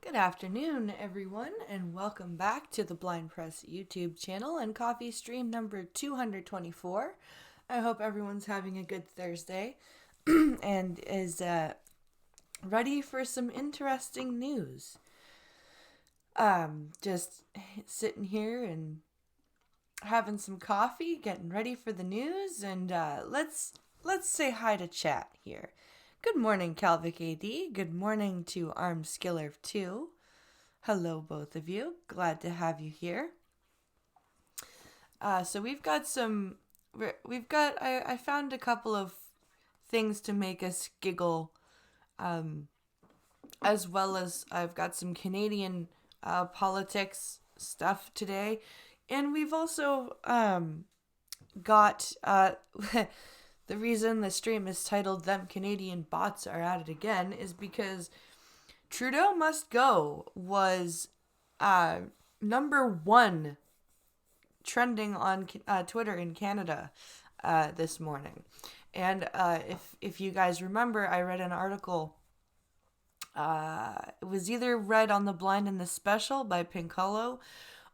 Good afternoon, everyone, and welcome back to the Blind Press YouTube channel and coffee stream number 224. I hope everyone's having a good Thursday and is ready for some interesting news. Just sitting here and having some coffee, getting ready for the news, and let's say hi to chat here. Good morning, Calvic AD. Good morning to Armskiller 2. Hello, both of you. Glad to have you here. So I found a couple of things to make us giggle, as well as I've got some Canadian politics stuff today. And we've also got the reason the stream is titled "Them Canadian Bots Are At It Again" is because Trudeau Must Go was number one trending on Twitter in Canada this morning. And if you guys remember, I read an article. It was either read on The Blind and the Special by Pink Hollow,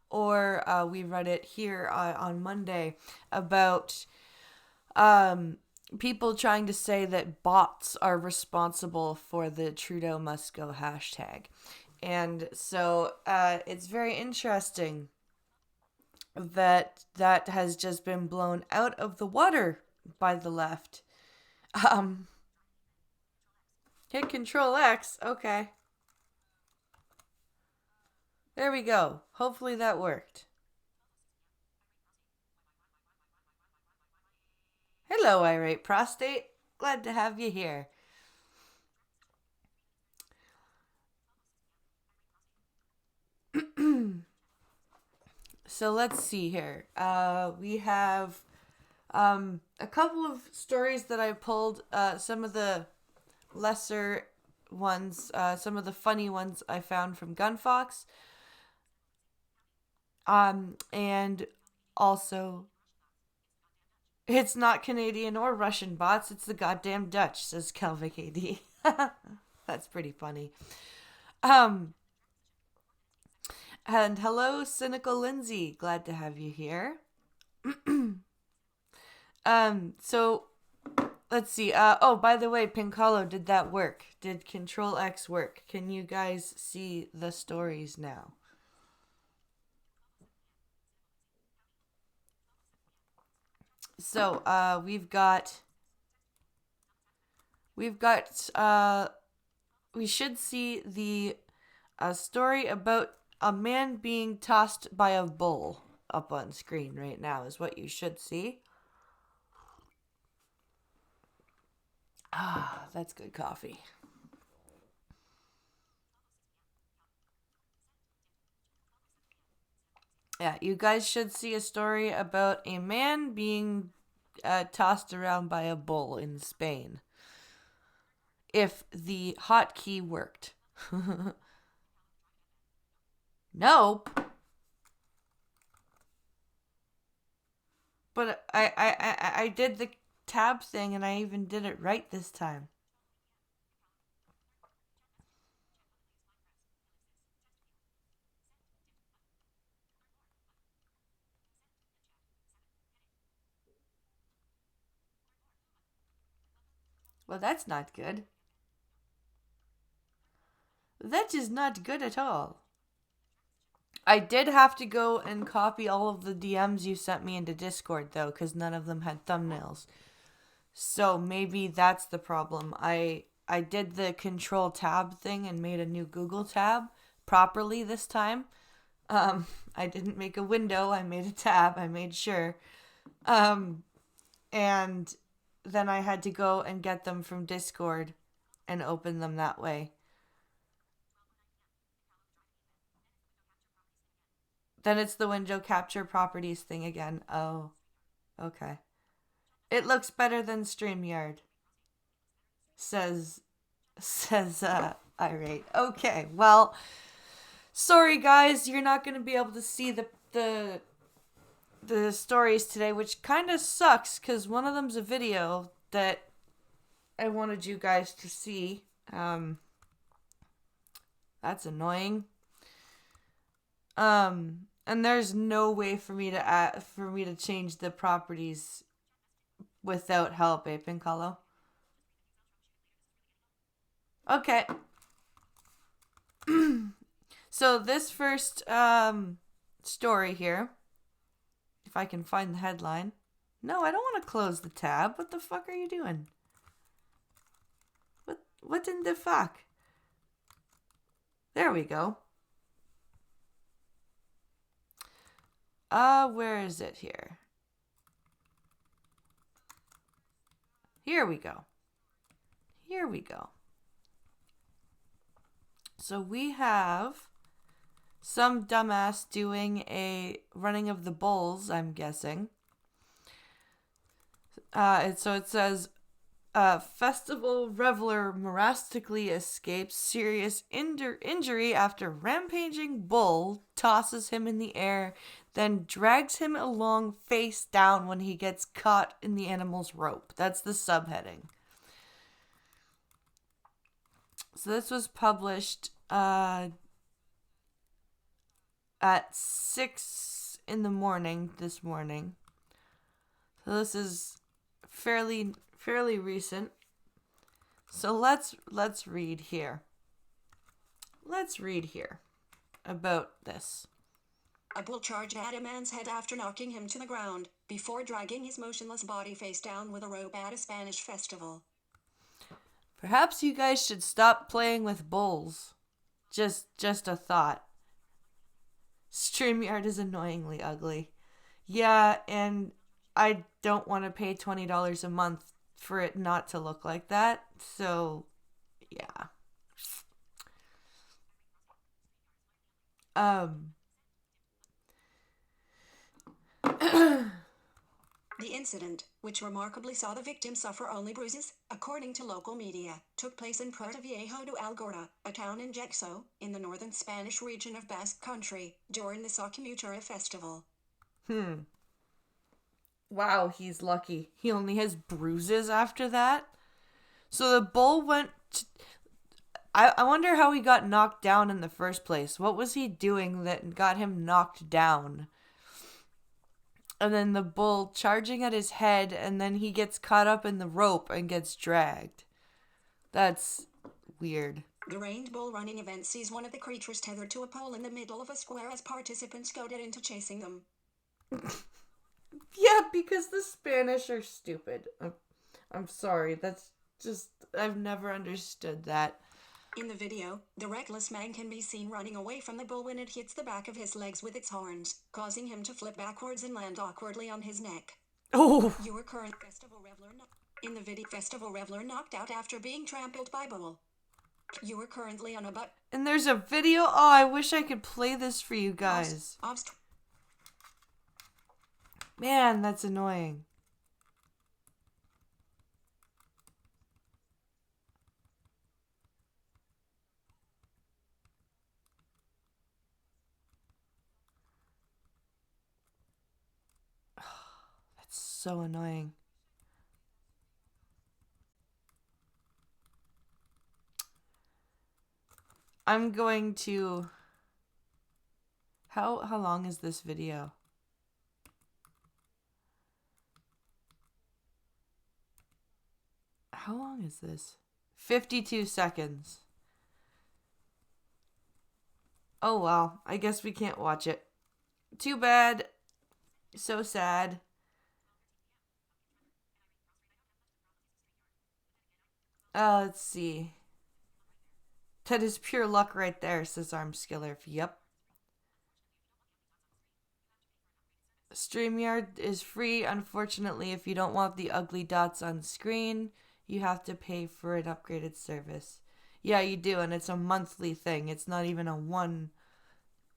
or we read it here on Monday about people trying to say that bots are responsible for the Trudeau Must Go hashtag. And so it's very interesting that has just been blown out of the water by the left. Hit Control X. Okay. There we go. Hopefully that worked. Hello, Irate Prostate. Glad to have you here. So let's see here. We have a couple of stories that I pulled. Some of the lesser ones, some of the funny ones I found from Gunfox. And also, it's not Canadian or Russian bots, it's the goddamn Dutch, says Kelvic AD. That's pretty funny. And hello, Cynical Lindsay. Glad to have you here. So let's see. Oh, by the way, Pinkalo, did that work? Did Control X work? Can you guys see the stories now? So, we should see the story about a man being tossed by a bull up on screen right now is what you should see. Ah, that's good coffee. Yeah, you guys should see a story about a man being tossed around by a bull in Spain. If the hotkey worked. Nope. But I did the tab thing and I even did it right this time. Well, that's not good. That is not good at all. I did have to go and copy all of the DMs you sent me into Discord, though, because none of them had thumbnails. So maybe that's the problem. I did the control tab thing and made a new Google tab properly this time. I didn't make a window, I made a tab, I made sure. And then I had to go and get them from Discord and open them that way. Then it's the window capture properties thing again. Oh, okay. It looks better than StreamYard, says Irate. Okay, well, sorry guys, you're not going to be able to see the stories today, which kind of sucks because one of them's a video that I wanted you guys to see. That's annoying. And there's no way for me to change the properties without help, eh, Pincalo? Okay. So this first story here, if I can find the headline. No, I don't want to close the tab. What the fuck are you doing? What in the fuck? There we go. Where is it here? Here we go. Here we go. So we have some dumbass doing a running of the bulls, I'm guessing. So it says, festival reveler miraculously escapes serious injury after rampaging bull tosses him in the air, then drags him along face down when he gets caught in the animal's rope. That's the subheading. So this was published at 6 in the morning this morning. So this is fairly recent. So let's read here. Let's read here about this. A bull charged at a man's head after knocking him to the ground, before dragging his motionless body face down with a rope at a Spanish festival. Perhaps you guys should stop playing with bulls. Just a thought. StreamYard is annoyingly ugly. Yeah, and I don't want to pay $20 a month for it not to look like that. So, yeah. The incident, which remarkably saw the victim suffer only bruises, according to local media, took place in Puerto Viejo de Algorta, a town in Jexo, in the northern Spanish region of Basque Country, during the Sacamutura festival. Wow, he's lucky. He only has bruises after that. So the bull went... I wonder how he got knocked down in the first place. What was he doing that got him knocked down? And then the bull charging at his head, and then he gets caught up in the rope and gets dragged. That's weird. The Reined Bull running event sees one of the creatures tethered to a pole in the middle of a square as participants goaded into chasing them. Yeah, because the Spanish are stupid. I'm sorry. That's just... I've never understood that. In the video, the reckless man can be seen running away from the bull when it hits the back of his legs with its horns, causing him to flip backwards and land awkwardly on his neck. Oh! Your current festival reveler in the video, festival reveler knocked out after being trampled by bull. You are currently on a And there's a video? Oh, I wish I could play this for you guys. Man, that's annoying. That's so annoying. I'm going to... How long is this video? How long is this? 52 seconds. Oh well, I guess we can't watch it. Too bad. So sad. Let's see. That is pure luck right there, says Armskiller. Yep. StreamYard is free. Unfortunately, if you don't want the ugly dots on screen, you have to pay for an upgraded service. Yeah, you do, and it's a monthly thing. It's not even a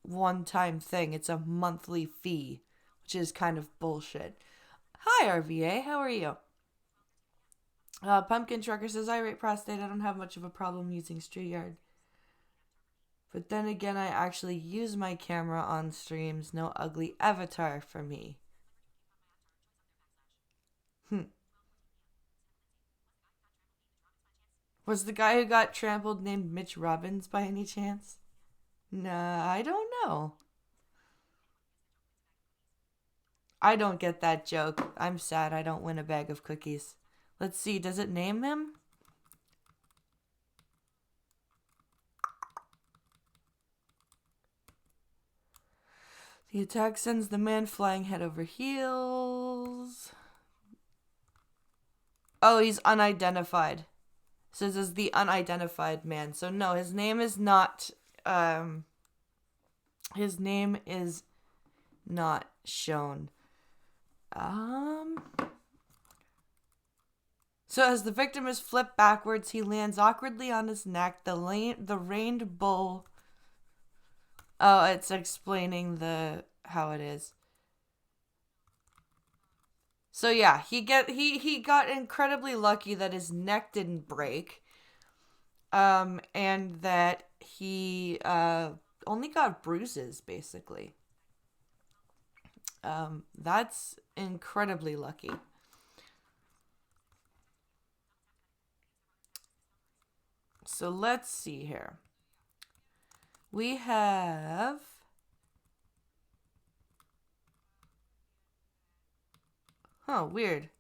one-time thing. It's a monthly fee, which is kind of bullshit. Hi, RVA. How are you? Pumpkin Trucker says, I rate prostate. I don't have much of a problem using StreamYard. But then again, I actually use my camera on streams. No ugly avatar for me. Was the guy who got trampled named Mitch Robbins by any chance? Nah, I don't know. I don't get that joke. I'm sad I don't win a bag of cookies. Let's see, does it name him? The attack sends the man flying head over heels. Oh, he's unidentified. Says as the unidentified man. So no, his name is not his name is not shown. So as the victim is flipped backwards, he lands awkwardly on his neck. The reined bull. Oh, it's explaining how it is. So yeah, he got incredibly lucky that his neck didn't break. And that he only got bruises basically. That's incredibly lucky. So let's see here. We have weird.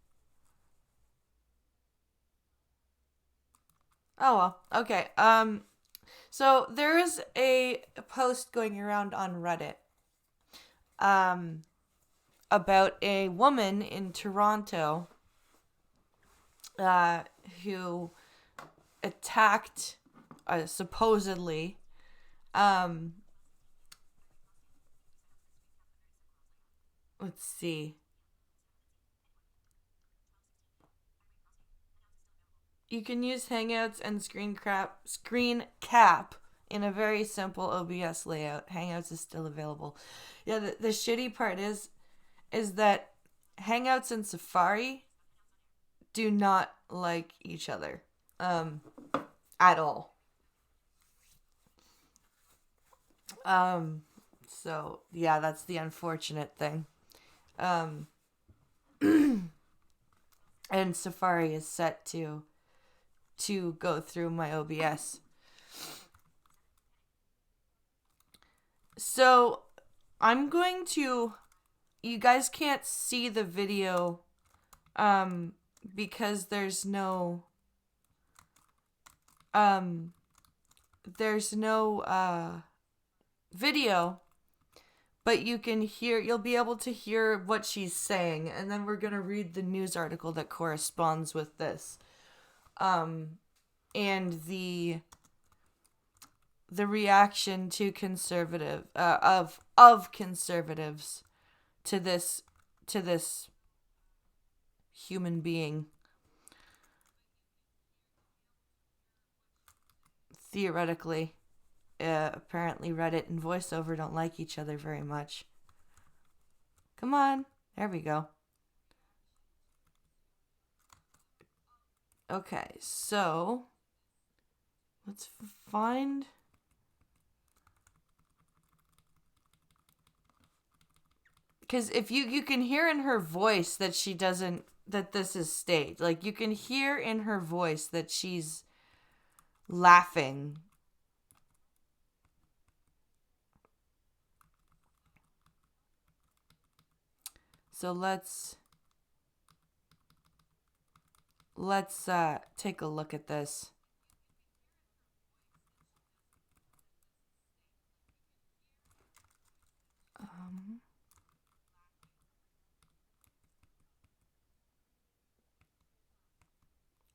Oh well, okay. So there is a post going around on Reddit about a woman in Toronto who attacked supposedly let's see. You can use Hangouts and Screen Cap in a very simple OBS layout. Hangouts is still available. Yeah, the shitty part is that Hangouts and Safari do not like each other at all. So yeah, that's the unfortunate thing. And Safari is set to go through my OBS. So I'm going to, you guys can't see the video because there's no video, but you'll be able to hear what she's saying, and then we're going to read the news article that corresponds with this. And the reaction to of conservatives to this human being. Theoretically, apparently Reddit and VoiceOver don't like each other very much. Come on, there we go. Okay, so let's find. Because if you can hear in her voice that she doesn't, that this is staged. Like, you can hear in her voice that she's laughing. So let's take a look at this.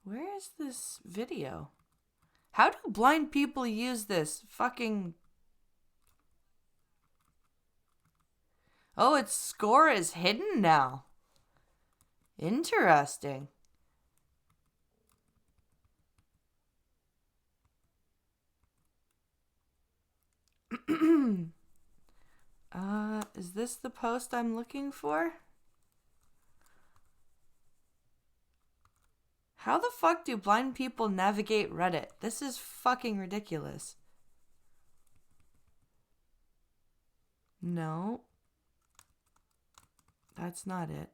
Where is this video? How do blind people use this fucking... Oh, its score is hidden now. Interesting. Is this the post I'm looking for? How the fuck do blind people navigate Reddit? This is fucking ridiculous. No. That's not it.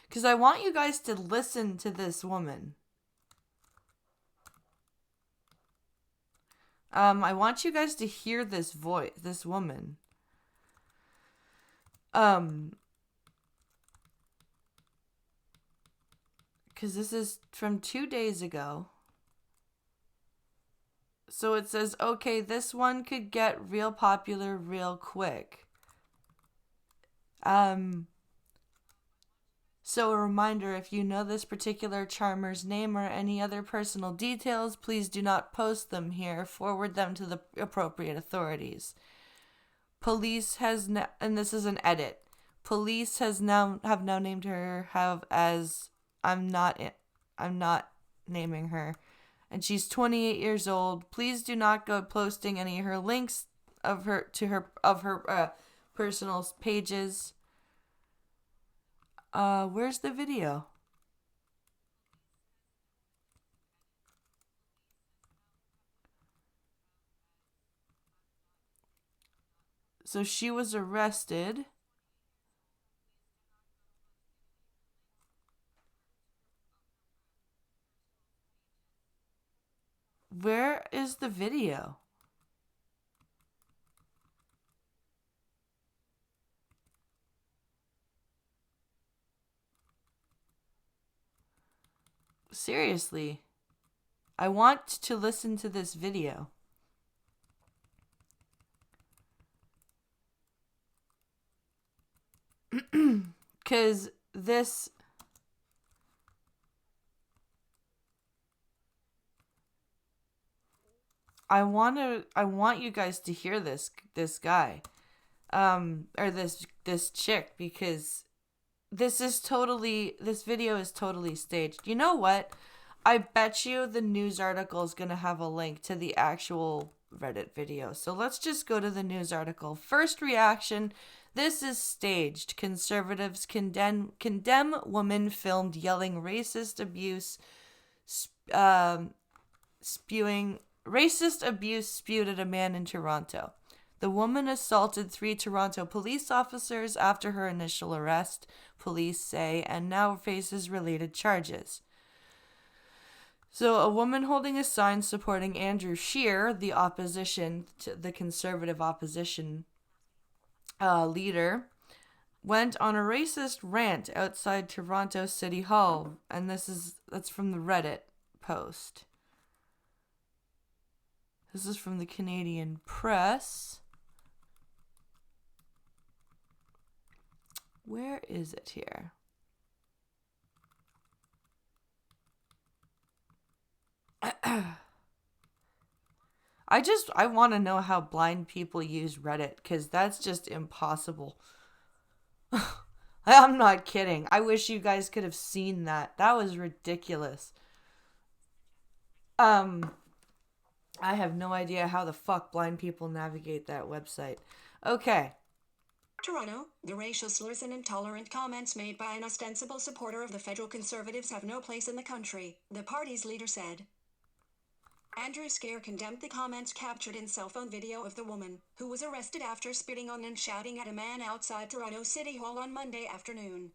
Because I want you guys to listen to this woman. I want you guys to hear this voice, this woman. Because this is from 2 days ago. So it says, okay, this one could get real popular real quick. So a reminder, if you know this particular charmer's name or any other personal details, please do not post them here. Forward them to the appropriate authorities. Police has and this is an edit. Police have now named her as I'm not naming her. And she's 28 years old. Please do not go posting any of her links of her personal pages. Where's the video? So she was arrested. Where is the video? Seriously. I want to listen to this video. Because this... I want you guys to hear this guy. Or this chick, because this video is totally staged. You know what? I bet you the news article is going to have a link to the actual Reddit video. So let's just go to the news article. First reaction: this is staged. Conservatives condemn woman filmed yelling racist abuse, spewing racist abuse spewed at a man in Toronto. The woman assaulted 3 Toronto police officers after her initial arrest, police say, and now faces related charges. So a woman holding a sign supporting Andrew Scheer, the conservative opposition leader, went on a racist rant outside Toronto City Hall, and that's from the Reddit post. This is from the Canadian Press. Where is it here? I want to know how blind people use Reddit, because that's just impossible. I'm not kidding. I wish you guys could have seen that. That was ridiculous. I have no idea how the fuck blind people navigate that website. Okay. Toronto, the racial slurs and intolerant comments made by an ostensible supporter of the federal Conservatives have no place in the country, the party's leader said. Andrew Scheer condemned the comments captured in cell phone video of the woman, who was arrested after spitting on and shouting at a man outside Toronto City Hall on Monday afternoon.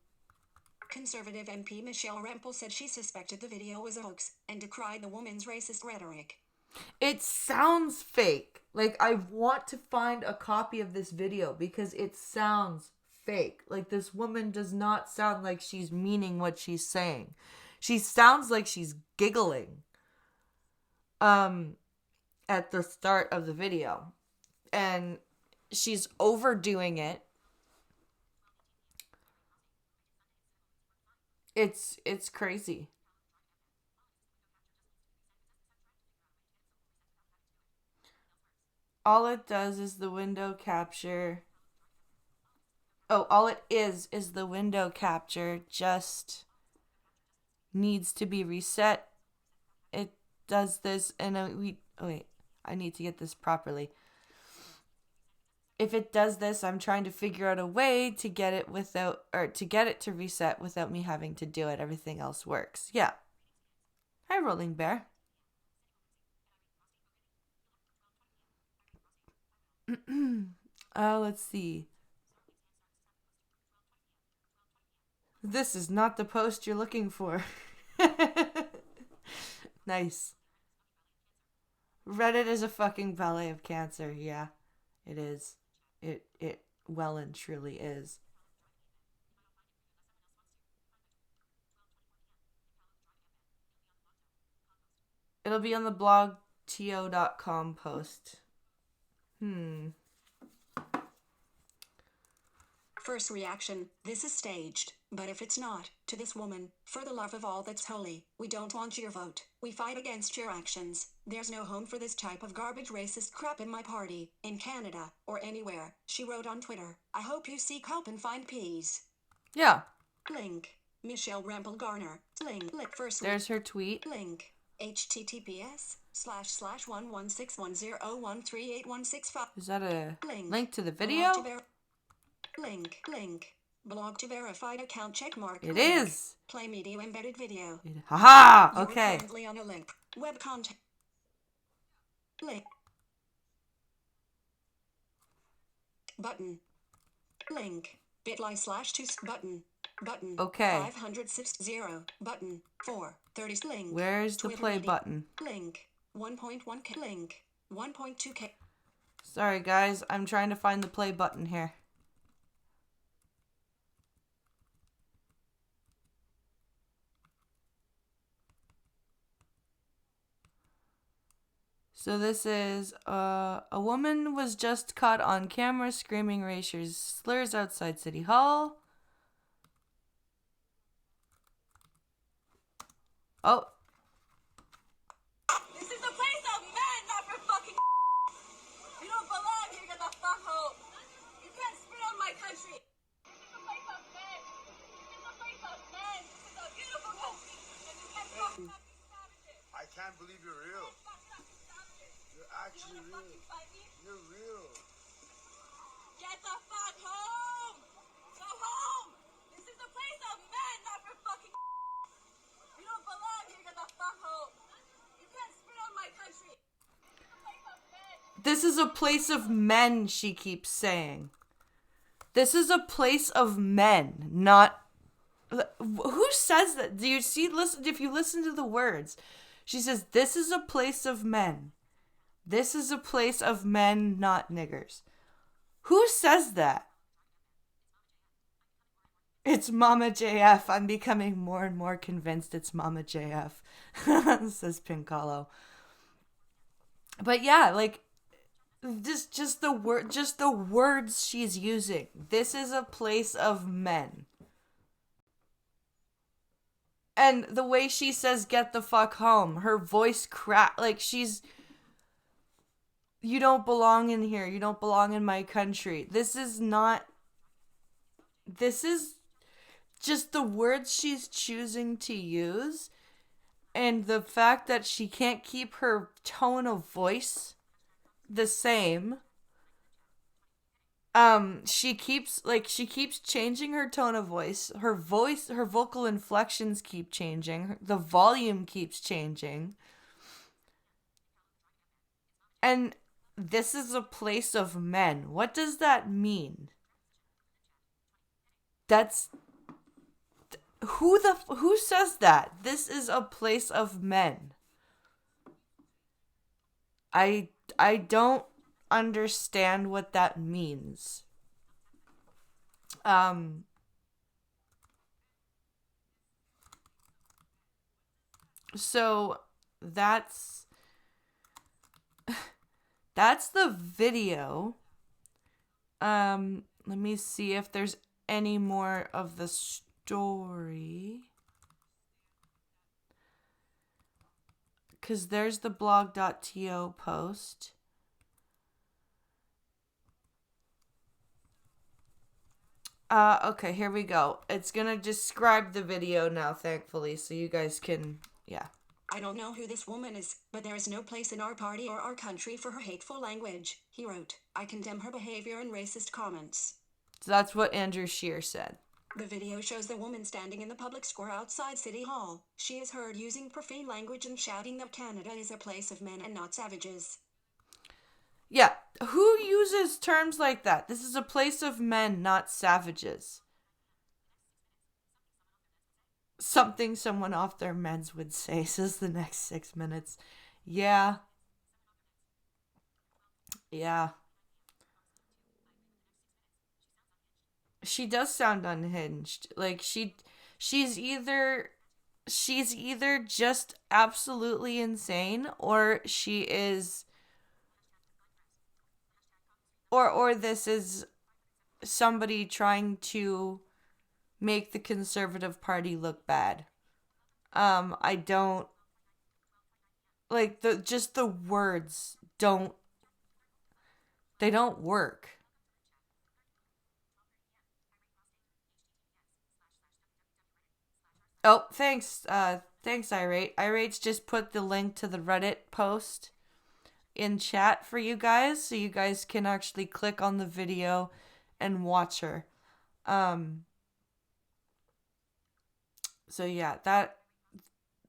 Conservative MP Michelle Rempel said she suspected the video was a hoax and decried the woman's racist rhetoric. It sounds fake. Like, I want to find a copy of this video because it sounds fake. Like, this woman does not sound like she's meaning what she's saying. She sounds like she's giggling at the start of the video. And she's overdoing it. It's crazy. All it does is the window capture. Oh, all it is the window capture just needs to be reset. It does this, and I need to get this properly. If it does this, I'm trying to figure out a way to get it to reset without me having to do it. Everything else works. Yeah. Hi, Rolling Bear. Let's see. This is not the post you're looking for. Nice. Reddit is a fucking ballet of cancer. Yeah, it is. It well and truly is. It'll be on the blogto.com post. First reaction, this is staged. But if it's not, to this woman, for the love of all that's holy, we don't want your vote. We fight against your actions. There's no home for this type of garbage racist crap in my party, in Canada, or anywhere, she wrote on Twitter. I hope you seek help and find peace. Yeah. Link. Michelle Rempel Garner. Link. First. There's her tweet. Link. https://1161013816. Is that a link to the video? Link. Blog to verified account checkmark. It is. Play media embedded video. Haha. Okay. You're currently on a link. Web content. Link. Button. Link. bit.ly/2 button. Okay. 560 button 430 link. Where's the play button? Link 1.1k link 1.2k. Sorry guys, I'm trying to find the play button here. So this is a woman was just caught on camera screaming racist slurs outside City Hall. Oh. This is a place of men, not for fucking. You don't belong here, get the fuck home. You can't spit on my country. This is a place of men. This is a place of men. This is a beautiful country. And you can't fucking stop these savages. I can't believe you're real. You're actually real. You're real. Get the fuck home. Go home. This is a place of men, not for fucking. You don't belong here, get the fuck home. You can't spit on my country. This is a place of men, she keeps saying. This is a place of men, not... Who says that? Do you see, listen, if you listen to the words, she says, this is a place of men. This is a place of men, not niggers. Who says that? It's Mama JF. I'm becoming more and more convinced it's Mama JF, says Pincalo. But yeah, like, just the words she's using. This is a place of men. And the way she says, get the fuck home, her voice like she's, you don't belong in here. You don't belong in my country. This is just the words she's choosing to use, and the fact that she can't keep her tone of voice the same. She keeps changing her tone of voice. Her vocal inflections keep changing. The volume keeps changing. And this is a place of men. What does that mean? That's... Who says that? This is a place of men. I don't understand what that means. So that's the video. Let me see if there's any more of the story. Because there's the blog.to post. Okay, here we go. It's gonna describe the video now, thankfully, so you guys can, yeah. I don't know who this woman is, but there is no place in our party or our country for her hateful language, he wrote. I condemn her behavior and racist comments. So that's what Andrew Scheer said. The video shows the woman standing in the public square outside City Hall. She is heard using profane language and shouting that Canada is a place of men and not savages. Yeah, who uses terms like that? This is a place of men, not savages. Something someone off their meds would say, says the next 6 minutes. Yeah. Yeah. She does sound unhinged. Like she's either she's either just absolutely insane, or she is, or this is somebody trying to make the Conservative Party look bad. I don't like the just the words don't work. Oh, thanks. Thanks, Irate. Irate's just put the link to the Reddit post in chat for you guys, so you guys can actually click on the video and watch her. Um. So yeah,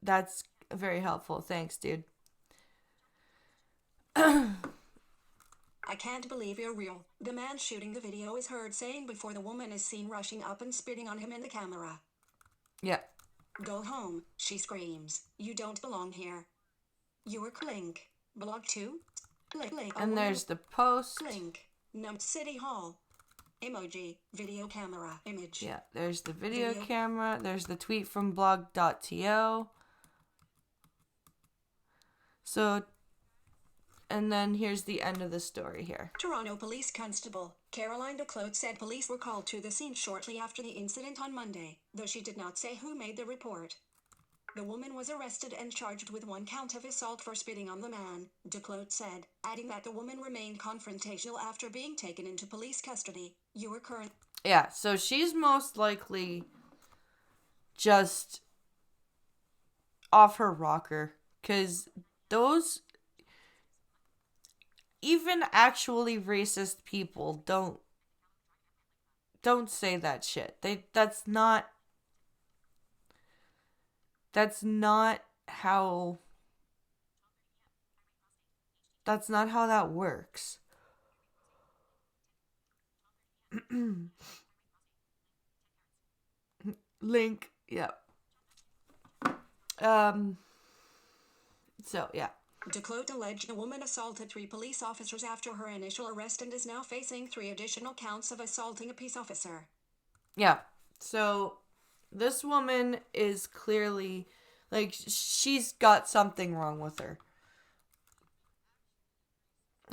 that's very helpful. Thanks, dude. I can't believe you're real. The man shooting the video is heard saying before the woman is seen rushing up and spitting on him in the camera. Yeah. Go home, she screams. You don't belong here. Your link. Blog 2. Link. And there's the post. Link. Num City Hall. Emoji. Video camera. Image. Yeah, there's the video camera. There's the tweet from blog.to. So, and then here's the end of the story here. Toronto Police Constable Caroline Duclos said police were called to the scene shortly after the incident on Monday, though she did not say who made the report. The woman was arrested and charged with 1 count of assault for spitting on the man, Duclos said, adding that the woman remained confrontational after being taken into police custody. You were current. Yeah, so she's most likely just off her rocker, because those even actually racist people don't say that shit. That's not how that works. Link, yeah. So yeah. Duclos alleged the woman assaulted 3 police officers after her initial arrest and is now facing 3 additional counts of assaulting a peace officer. Yeah. So this woman is clearly, like, she's got something wrong with her.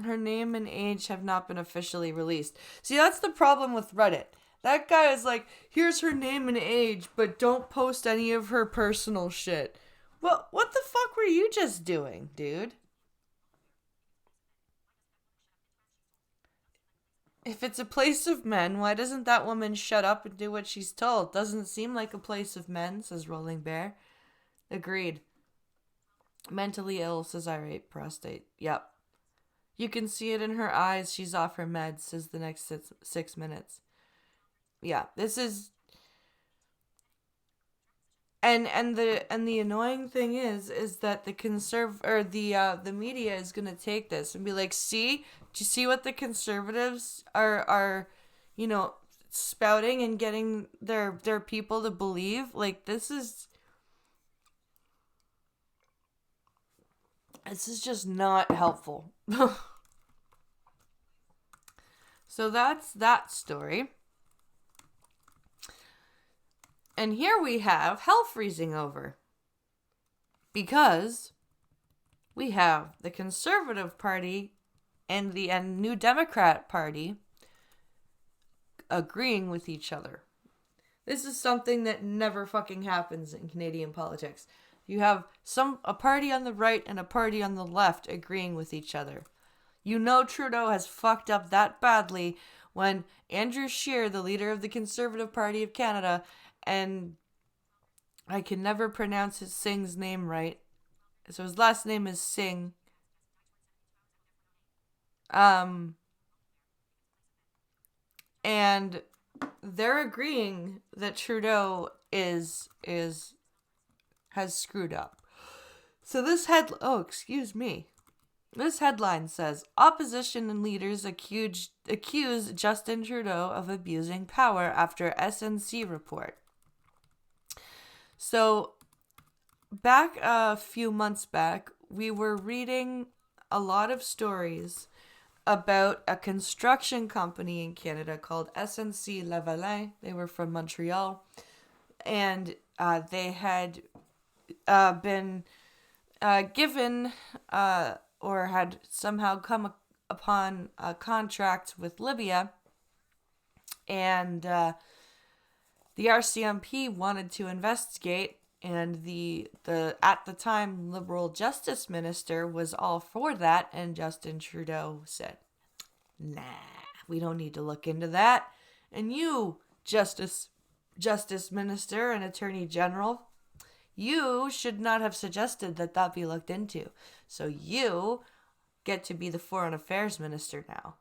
Her name and age have not been officially released. See, that's the problem with Reddit. That guy is like, here's her name and age, but don't post any of her personal shit. Well, what the fuck were you just doing, dude? If it's a place of men, why doesn't that woman shut up and do what she's told? Doesn't seem like a place of men, says Rolling Bear. Agreed. Mentally ill, says Irate Prostate. Yep. You can see it in her eyes. She's off her meds, says the next 6 minutes. Yeah, this is... And the annoying thing is that the media is gonna take this and be like, see, do you see what the conservatives are spouting and getting their people to believe? Like, this is just not helpful. So that's that story. And here we have hell freezing over. Because we have the Conservative Party and the New Democrat Party agreeing with each other. This is something that never fucking happens in Canadian politics. You have a party on the right and a party on the left agreeing with each other. You know Trudeau has fucked up that badly when Andrew Scheer, the leader of the Conservative Party of Canada, and I can never pronounce Singh's name right. So his last name is Singh. And they're agreeing that Trudeau has screwed up. So this This headline says, opposition and leaders accuse Justin Trudeau of abusing power after SNC report. So, back a few months back, we were reading a lot of stories about a construction company in Canada called SNC Lavalin. They were from Montreal, and they had been given or had somehow come upon a contract with Libya, and the RCMP wanted to investigate, and the at the time Liberal Justice Minister was all for that, and Justin Trudeau said, "Nah, we don't need to look into that." And you, Justice Minister and Attorney General, you should not have suggested that that be looked into. So you get to be the Foreign Affairs Minister now.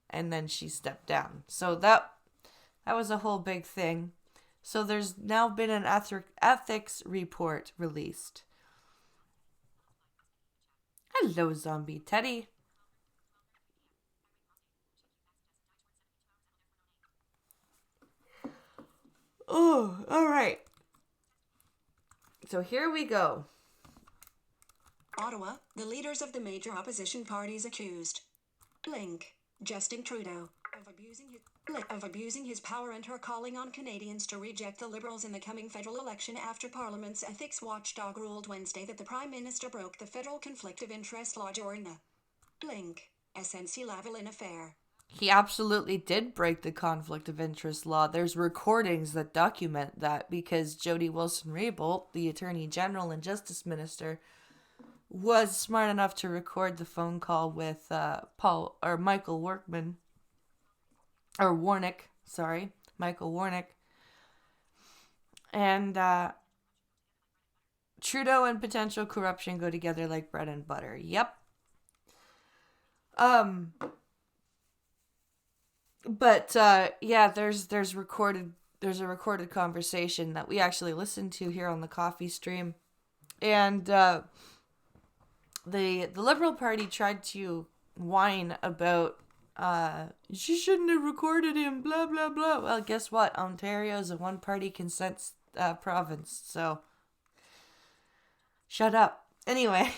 And then she stepped down. So that was a whole big thing. So there's now been an ethics report released. Hello, Zombie Teddy. Oh, all right. So here we go. Ottawa, the leaders of the major opposition parties accused Link, Justin Trudeau, of abusing his power and her calling on Canadians to reject the Liberals in the coming federal election after Parliament's ethics watchdog ruled Wednesday that the Prime Minister broke the federal conflict of interest law during the Link, SNC Lavalin affair. He absolutely did break the conflict of interest law. There's recordings that document that, because Jody Wilson-Raybould, the Attorney General and Justice Minister, was smart enough to record the phone call with Michael Warnick. And Trudeau and potential corruption go together like bread and butter. Yep. But yeah, there's a recorded conversation that we actually listened to here on the coffee stream, and the Liberal Party tried to whine about she shouldn't have recorded him, blah blah blah. Well, guess what? Ontario is a one-party consent province, so shut up. Anyway.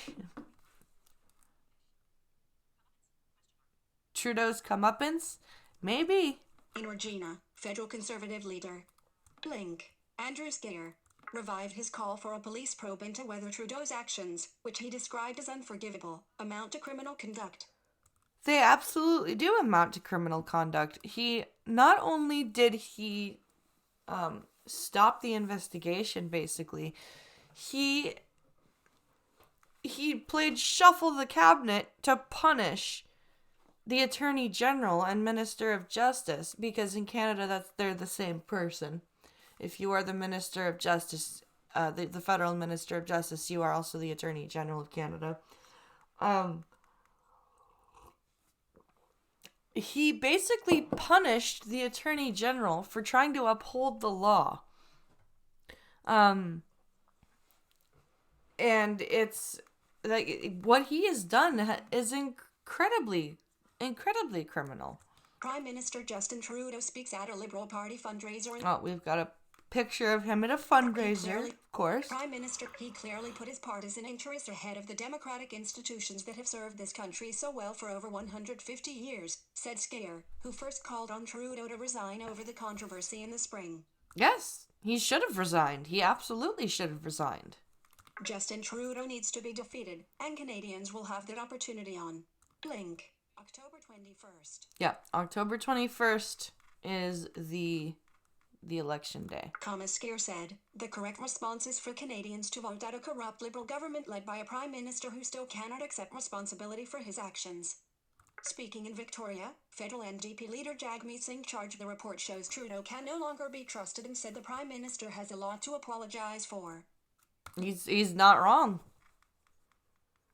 Trudeau's comeuppance? Maybe. In Regina, federal Conservative leader Link, Andrew Scheer, revived his call for a police probe into whether Trudeau's actions, which he described as unforgivable, amount to criminal conduct. They absolutely do amount to criminal conduct. He not only did he stop the investigation, basically, he played shuffle the cabinet to punish the Attorney General and Minister of Justice, because in Canada they're the same person. If you are the Minister of Justice, the federal Minister of Justice, you are also the Attorney General of Canada. He basically punished the Attorney General for trying to uphold the law. And it's like what he has done is incredibly criminal. Prime Minister Justin Trudeau speaks at a Liberal Party fundraiser. Oh, we've got a picture of him at a fundraiser, of course. Prime Minister, he clearly put his partisan interests ahead of the democratic institutions that have served this country so well for over 150 years, said Scheer, who first called on Trudeau to resign over the controversy in the spring. Yes, he should have resigned. He absolutely should have resigned. Justin Trudeau needs to be defeated, and Canadians will have that opportunity on Link. October 21st. Yeah, October 21st is the election day. Scheer said, the correct response is for Canadians to vote out a corrupt Liberal government led by a Prime Minister who still cannot accept responsibility for his actions. Speaking in Victoria, federal NDP leader Jagmeet Singh charged the report shows Trudeau can no longer be trusted and said the Prime Minister has a lot to apologize for. He's not wrong.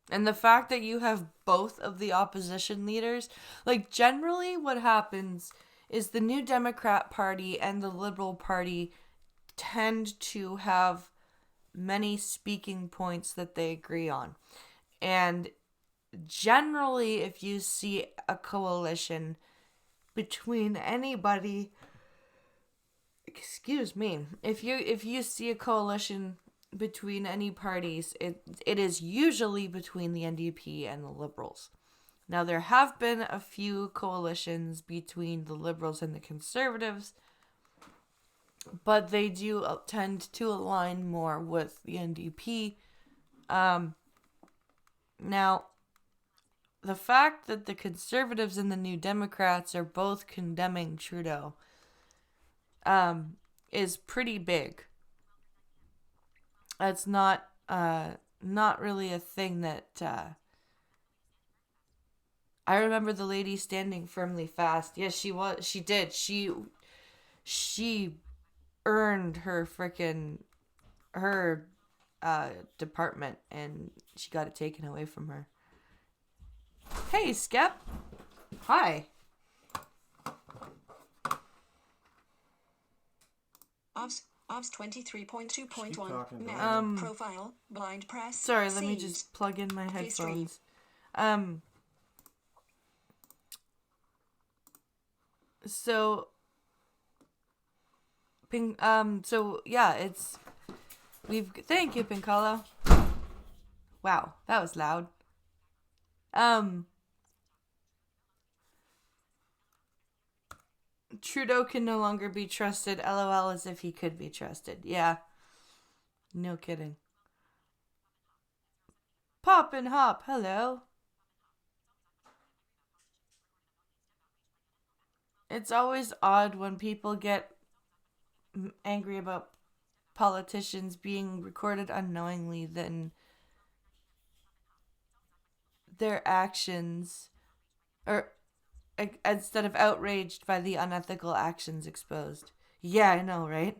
And the fact that you have both of the opposition leaders, like generally what happens is the New Democrat Party and the Liberal Party tend to have many speaking points that they agree on. And generally, if you see a coalition between anybody, if you see a coalition between any parties, it is usually between the NDP and the Liberals. Now, there have been a few coalitions between the Liberals and the Conservatives, but they do tend to align more with the NDP. Now, the fact that the Conservatives and the New Democrats are both condemning Trudeau is pretty big. That's not really a thing that... I remember the lady standing firmly fast. Yes, she was. She did. She earned her department, and she got it taken away from her. Hey, Skep. Hi. OBS 23.2.1 profile blind press. Sorry, let me just plug in my headphones. So yeah, thank you, Pinkalo. Wow, that was loud. Trudeau can no longer be trusted. LOL, as if he could be trusted. Yeah. No kidding. Pop and Hop, hello. It's always odd when people get angry about politicians being recorded unknowingly than their actions, or instead of outraged by the unethical actions exposed. Yeah, I know, right?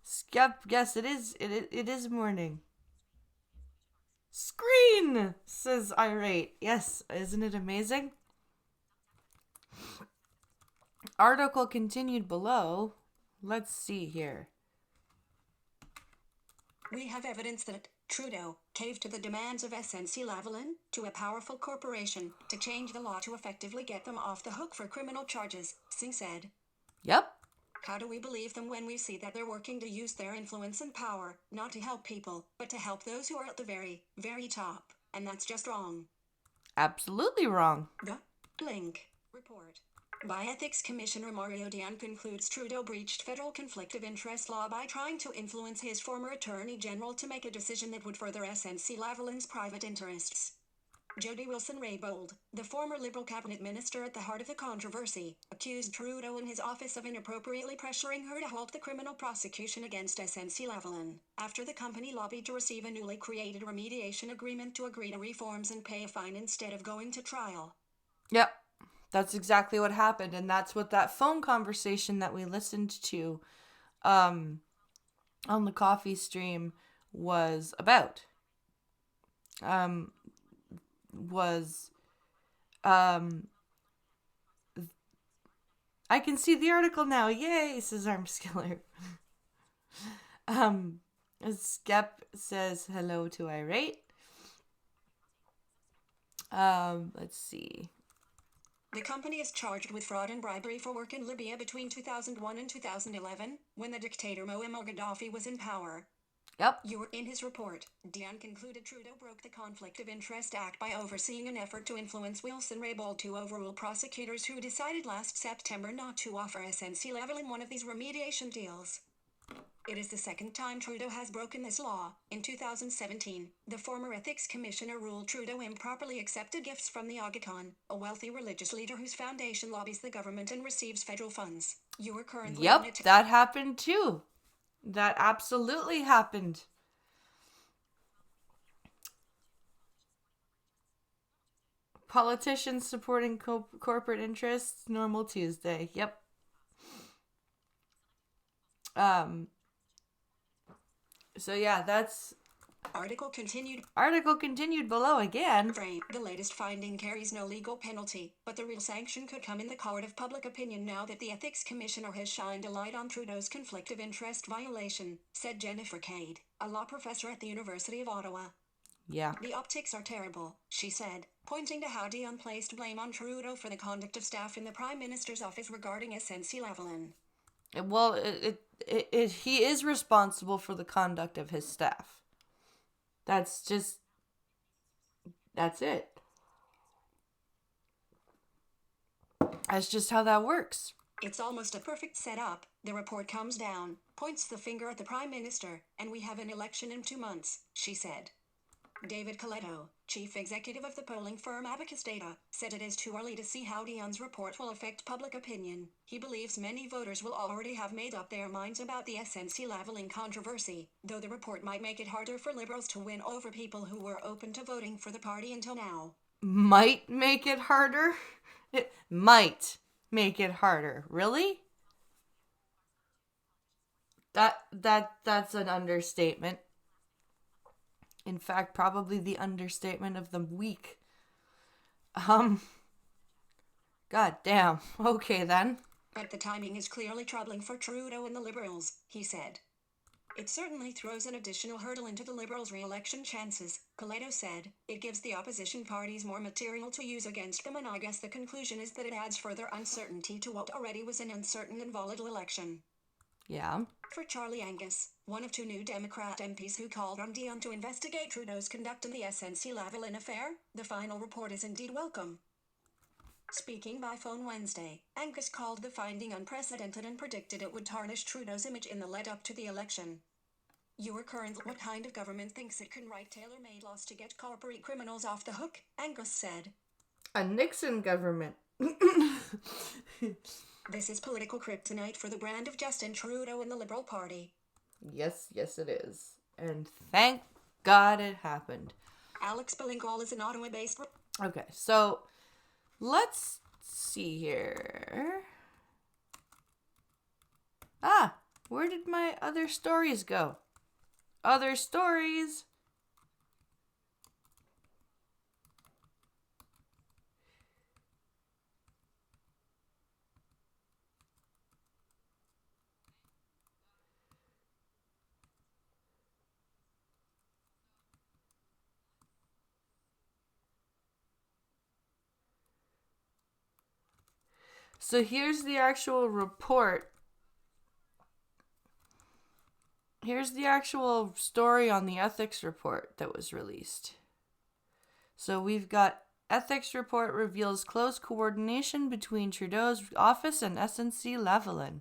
Skep, yes, it is morning. Screen, says Irate. Yes, isn't it amazing? Article continued below. Let's see here. We have evidence that Trudeau caved to the demands of SNC-Lavalin, to a powerful corporation, to change the law to effectively get them off the hook for criminal charges, Singh said. Yep. How do we believe them when we see that they're working to use their influence and power, not to help people, but to help those who are at the very, very top? And that's just wrong. Absolutely wrong. The link report by Ethics Commissioner Mario Dion concludes Trudeau breached federal conflict of interest law by trying to influence his former Attorney General to make a decision that would further SNC-Lavalin's private interests. Jody Wilson-Raybould, the former Liberal cabinet minister at the heart of the controversy, accused Trudeau and his office of inappropriately pressuring her to halt the criminal prosecution against SNC-Lavalin, after the company lobbied to receive a newly created remediation agreement to agree to reforms and pay a fine instead of going to trial. Yep, that's exactly what happened, and that's what that phone conversation that we listened to on the coffee stream was about. I can see the article now. Yay, says Armskiller. Skep says hello to Irate. Let's see. The company is charged with fraud and bribery for work in Libya between 2001 and 2011, when the dictator Muammar Gaddafi was in power. Yep. In his report, Dion concluded Trudeau broke the Conflict of Interest Act by overseeing an effort to influence Wilson-Raybould to overrule prosecutors who decided last September not to offer SNC-Lavalin one of these remediation deals. It is the second time Trudeau has broken this law. In 2017, the former Ethics Commissioner ruled Trudeau improperly accepted gifts from the Aga Khan, a wealthy religious leader whose foundation lobbies the government and receives federal funds. You are currently... Yep, that happened too. That absolutely happened. Politicians supporting corporate interests, normal Tuesday. Yep. So yeah, that's... Article continued below again. The latest finding carries no legal penalty, but the real sanction could come in the court of public opinion now that the Ethics Commissioner has shined a light on Trudeau's conflict of interest violation, said Jennifer Cade, a law professor at the University of Ottawa. Yeah. The optics are terrible, she said, pointing to how Dion placed blame on Trudeau for the conduct of staff in the Prime Minister's office regarding SNC-Lavalin. Well, he is responsible for the conduct of his staff. That's it. That's just how that works. It's almost a perfect setup. The report comes down, points the finger at the Prime Minister, and we have an election in 2 months, she said. David Coletto, chief executive of the polling firm Abacus Data, said it is too early to see how Dionne's report will affect public opinion. He believes many voters will already have made up their minds about the SNC-Lavalin controversy, though the report might make it harder for Liberals to win over people who were open to voting for the party until now. Might make it harder? It might make it harder. Really? That's an understatement. In fact, probably the understatement of the week. God damn. Okay then. But the timing is clearly troubling for Trudeau and the Liberals, he said. It certainly throws an additional hurdle into the Liberals' re-election chances, Coletto said. It gives the opposition parties more material to use against them, and I guess the conclusion is that it adds further uncertainty to what already was an uncertain and volatile election. Yeah. For Charlie Angus, one of 2 new Democrat MPs who called on Dionne to investigate Trudeau's conduct in the SNC-Lavalin affair, the final report is indeed welcome. Speaking by phone Wednesday, Angus called the finding unprecedented and predicted it would tarnish Trudeau's image in the lead-up to the election. Your current what kind of government thinks it can write tailor-made laws to get corporate criminals off the hook, Angus said. A Nixon government. This is political kryptonite for the brand of Justin Trudeau and the Liberal Party. Yes, it is. And thank God it happened. Alex Bilingual is an Ottawa-based... Okay, so let's see here. Where did my other stories go? Other stories. So here's the actual report. Here's the actual story on the ethics report that was released. So we've got ethics report reveals close coordination between Trudeau's office and SNC-Lavalin.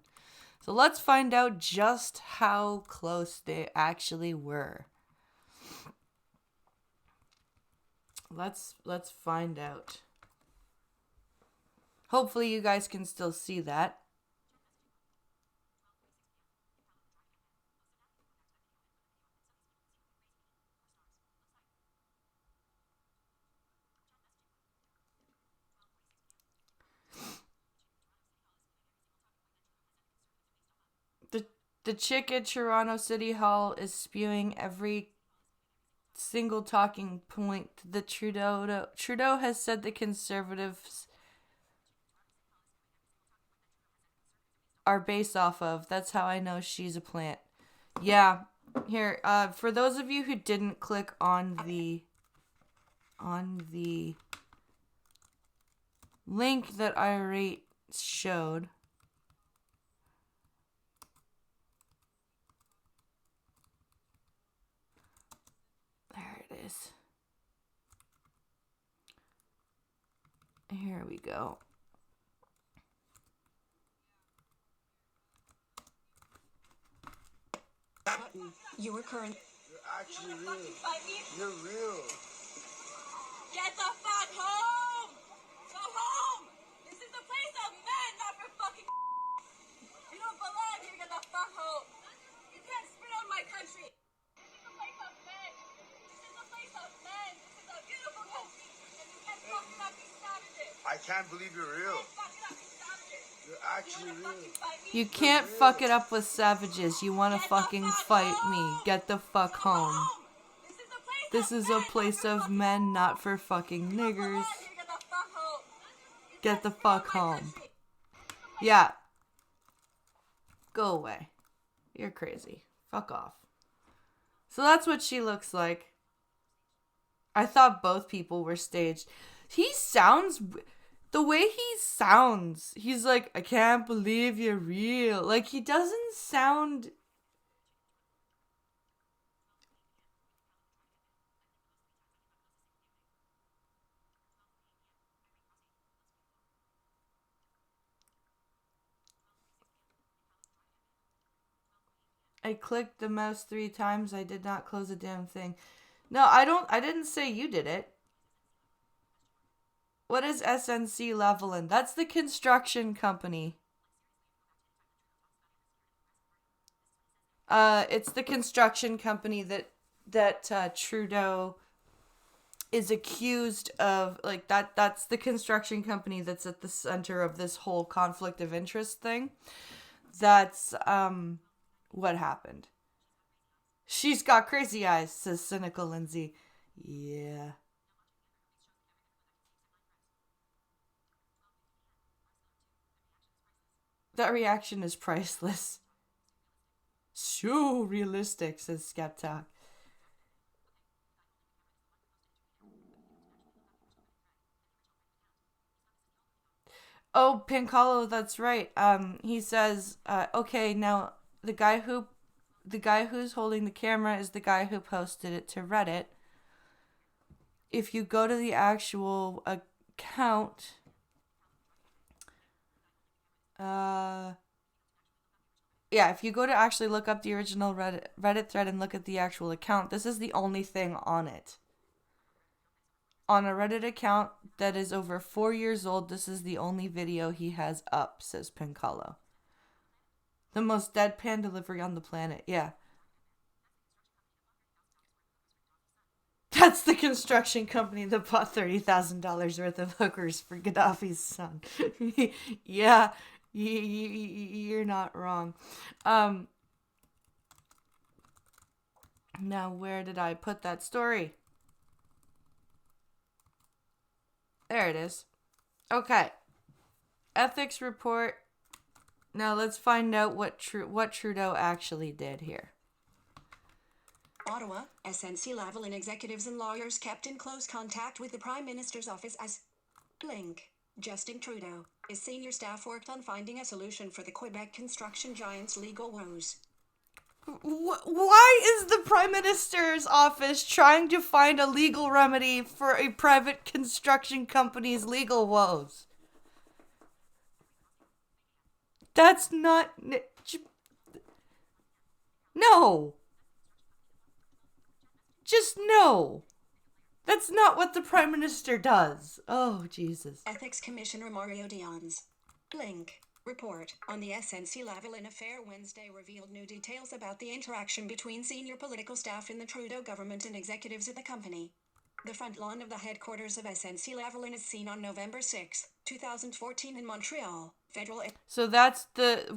So let's find out just how close they actually were. Let's find out. Hopefully you guys can still see that. The chick at Toronto City Hall is spewing every single talking point that Trudeau has said the Conservatives are based off of. That's how I know she's a plant. Yeah. Here, for those of you who didn't click on the link that Irate showed, there it is. Here we go. You were current. You're actually real. Fight me? You're real. Get the fuck home! Go home! This is the place of men, not for fucking. You don't belong here. Get the fuck home. You can't spit on my country. This is the place of men. This is the place of men. This is a beautiful country. And you can't fuck it up, these savages. I can't believe you're real. You can't fuck it up, these savages. You're You actually wanna real. fucking fight me? You can't fuck it up with savages. You want to fucking fight me. Get the fuck Go home. This is a place of men, not for This is a place of men, not for fucking fucking. You don't belong niggers. here. Get the fuck home. You Get can't the spit on fuck my home. country. Yeah. Go away. You're crazy. Fuck off. So that's what she looks like. I thought both people were staged. He sounds... The way he sounds, he's like, I can't believe you're real. Like, he doesn't sound... I clicked the mouse 3 times. I did not close a damn thing. No, I didn't say you did it. What is SNC-Lavalin? That's the construction company. It's the construction company that Trudeau is accused of, like, that's the construction company that's at the center of this whole conflict of interest thing. That's what happened. She's got crazy eyes, says cynical Lindsay. Yeah. That reaction is priceless. So realistic, says Skeptalk. Oh, Pincolo, that's right. He says, okay, now the guy who's holding the camera is the guy who posted it to Reddit. If you go to the actual account, if you go to actually look up the original Reddit thread and look at the actual account, this is the only thing on it. On a Reddit account that is over 4 years old, this is the only video he has up, says Pincolo. The most deadpan delivery on the planet, yeah. That's the construction company that bought $30,000 worth of hookers for Gaddafi's son. Yeah, you're not wrong. Now, where did I put that story? There it is. Okay. Ethics report. Now let's find out what Trudeau actually did here. Ottawa, SNC-Lavalin executives and lawyers kept in close contact with the Prime Minister's office as Link. Justin Trudeau, his senior staff worked on finding a solution for the Quebec construction giant's legal woes. Why is the Prime Minister's office trying to find a legal remedy for a private construction company's legal woes? That's not... No. Just no. That's not what the Prime Minister does. Oh, Jesus. Ethics Commissioner Mario Dion's Link report on the SNC-Lavalin affair Wednesday revealed new details about the interaction between senior political staff in the Trudeau government and executives at the company. The front lawn of the headquarters of SNC-Lavalin is seen on November 6, 2014 in Montreal. So that's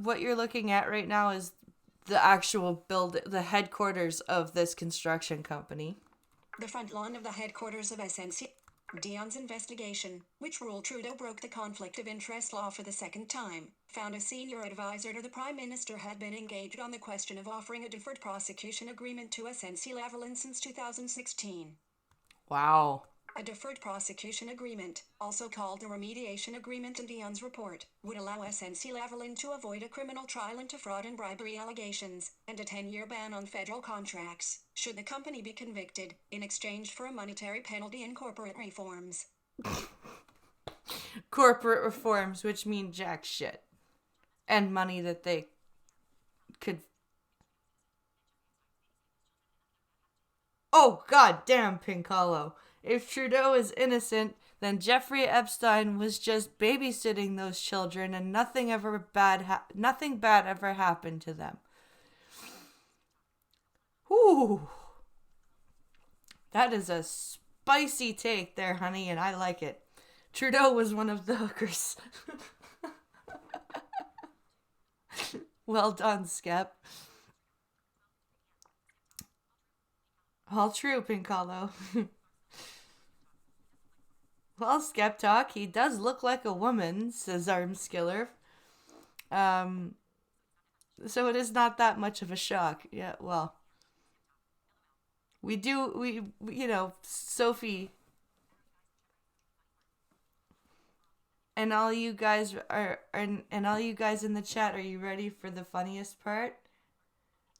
what you're looking at right now is the actual the headquarters of this construction company. The front lawn of the headquarters of SNC. Dion's investigation, which ruled Trudeau broke the conflict of interest law for the second time, found a senior advisor to the Prime Minister had been engaged on the question of offering a deferred prosecution agreement to SNC-Lavalin since 2016. Wow. A deferred prosecution agreement, also called a remediation agreement in Dion's report, would allow SNC-Lavalin to avoid a criminal trial into fraud and bribery allegations, and a 10-year ban on federal contracts, should the company be convicted, in exchange for a monetary penalty and corporate reforms. Corporate reforms, which mean jack shit. And money that they could... Oh, god damn, Pincolo. If Trudeau is innocent, then Jeffrey Epstein was just babysitting those children and nothing bad ever happened to them. Whew. That is a spicy take there, honey, and I like it. Trudeau was one of the hookers. Well done, Skep. All true, Pincolo. Well, Skeptalk, he does look like a woman, says Armskiller. So it is not that much of a shock. Yeah, well. We Sophie. And all you guys and all you guys in the chat, are you ready for the funniest part?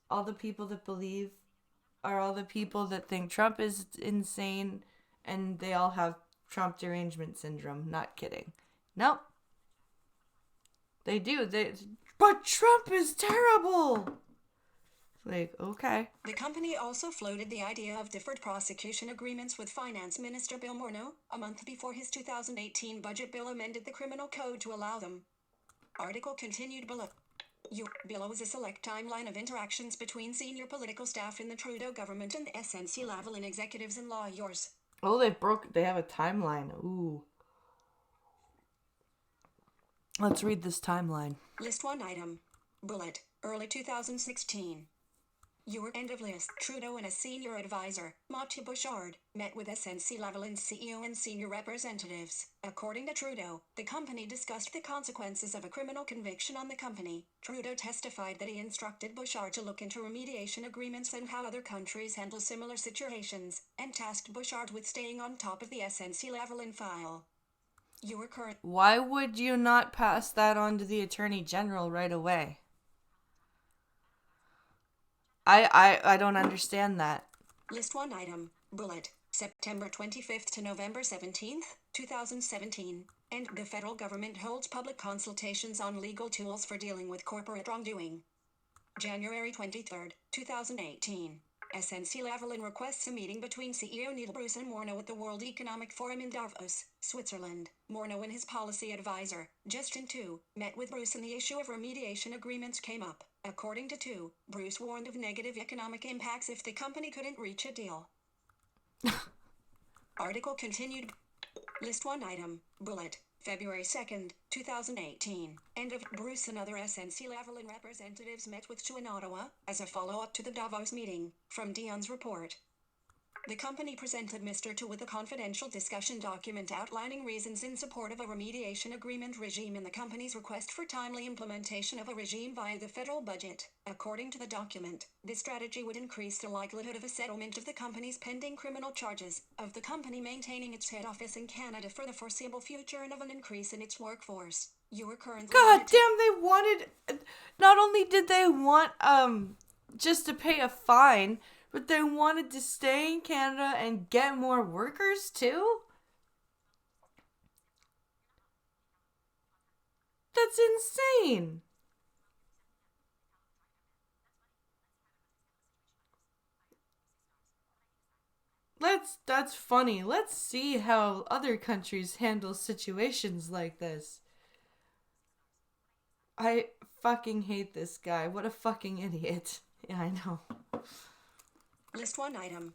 All the people that believe are all the people that think Trump is insane and they all have Trump derangement syndrome. Not kidding. Nope. They do. But Trump is terrible. Like, okay. The company also floated the idea of deferred prosecution agreements with Finance Minister Bill Morneau a month before his 2018 budget bill amended the criminal code to allow them. Article continued below. Below is a select timeline of interactions between senior political staff in the Trudeau government and SNC-Lavalin executives and lawyers. Oh, they have a timeline. Ooh. Let's read this timeline. List 1 item. Bullet. Early 2016. Your end of list. Trudeau and a senior advisor, Mathieu Bouchard, met with SNC-Lavalin's CEO and senior representatives. According to Trudeau, the company discussed the consequences of a criminal conviction on the company. Trudeau testified that he instructed Bouchard to look into remediation agreements and how other countries handle similar situations, and tasked Bouchard with staying on top of the SNC-Lavalin file. Your current... Why would you not pass that on to the Attorney General right away? I don't understand that. List 1 item. Bullet. September 25th to November 17th, 2017. And the federal government holds public consultations on legal tools for dealing with corporate wrongdoing. January 23rd, 2018. SNC-Lavalin requests a meeting between CEO Neil Bruce and Morneau at the World Economic Forum in Davos, Switzerland. Morneau and his policy advisor, Justin Tu, met with Bruce and the issue of remediation agreements came up. According to Tu, Bruce warned of negative economic impacts if the company couldn't reach a deal. Article continued. List 1 item. Bullet. February 2nd, 2018. And of Bruce and other SNC-Lavalin representatives met with Tu in Ottawa, as a follow-up to the Davos meeting, from Dion's report. The company presented Mr. Tu with a confidential discussion document outlining reasons in support of a remediation agreement regime and the company's request for timely implementation of a regime via the federal budget. According to the document, this strategy would increase the likelihood of a settlement of the company's pending criminal charges, of the company maintaining its head office in Canada for the foreseeable future, and of an increase in its workforce. You are currently... God damn, they wanted... Not only did they want, just to pay a fine, but they wanted to stay in Canada and get more workers, too? That's insane. That's funny. Let's see how other countries handle situations like this. I fucking hate this guy. What a fucking idiot. Yeah, I know. List 1 item.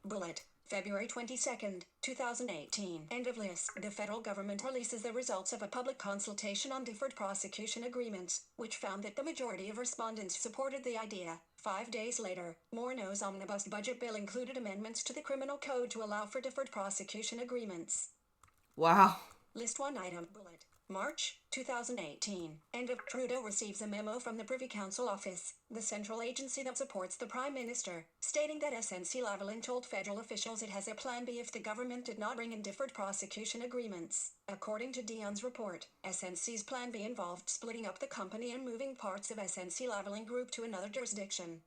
Bullet. February 22nd, 2018. End of list. The federal government releases the results of a public consultation on deferred prosecution agreements, which found that the majority of respondents supported the idea. 5 days later, Morneau's omnibus budget bill included amendments to the criminal code to allow for deferred prosecution agreements. Wow. List 1 item. Bullet. March 2018. End of Trudeau receives a memo from the Privy Council Office, the central agency that supports the Prime Minister, stating that SNC-Lavalin told federal officials it has a plan B if the government did not bring in deferred prosecution agreements. According to Dion's report, SNC's plan B involved splitting up the company and moving parts of SNC-Lavalin Group to another jurisdiction.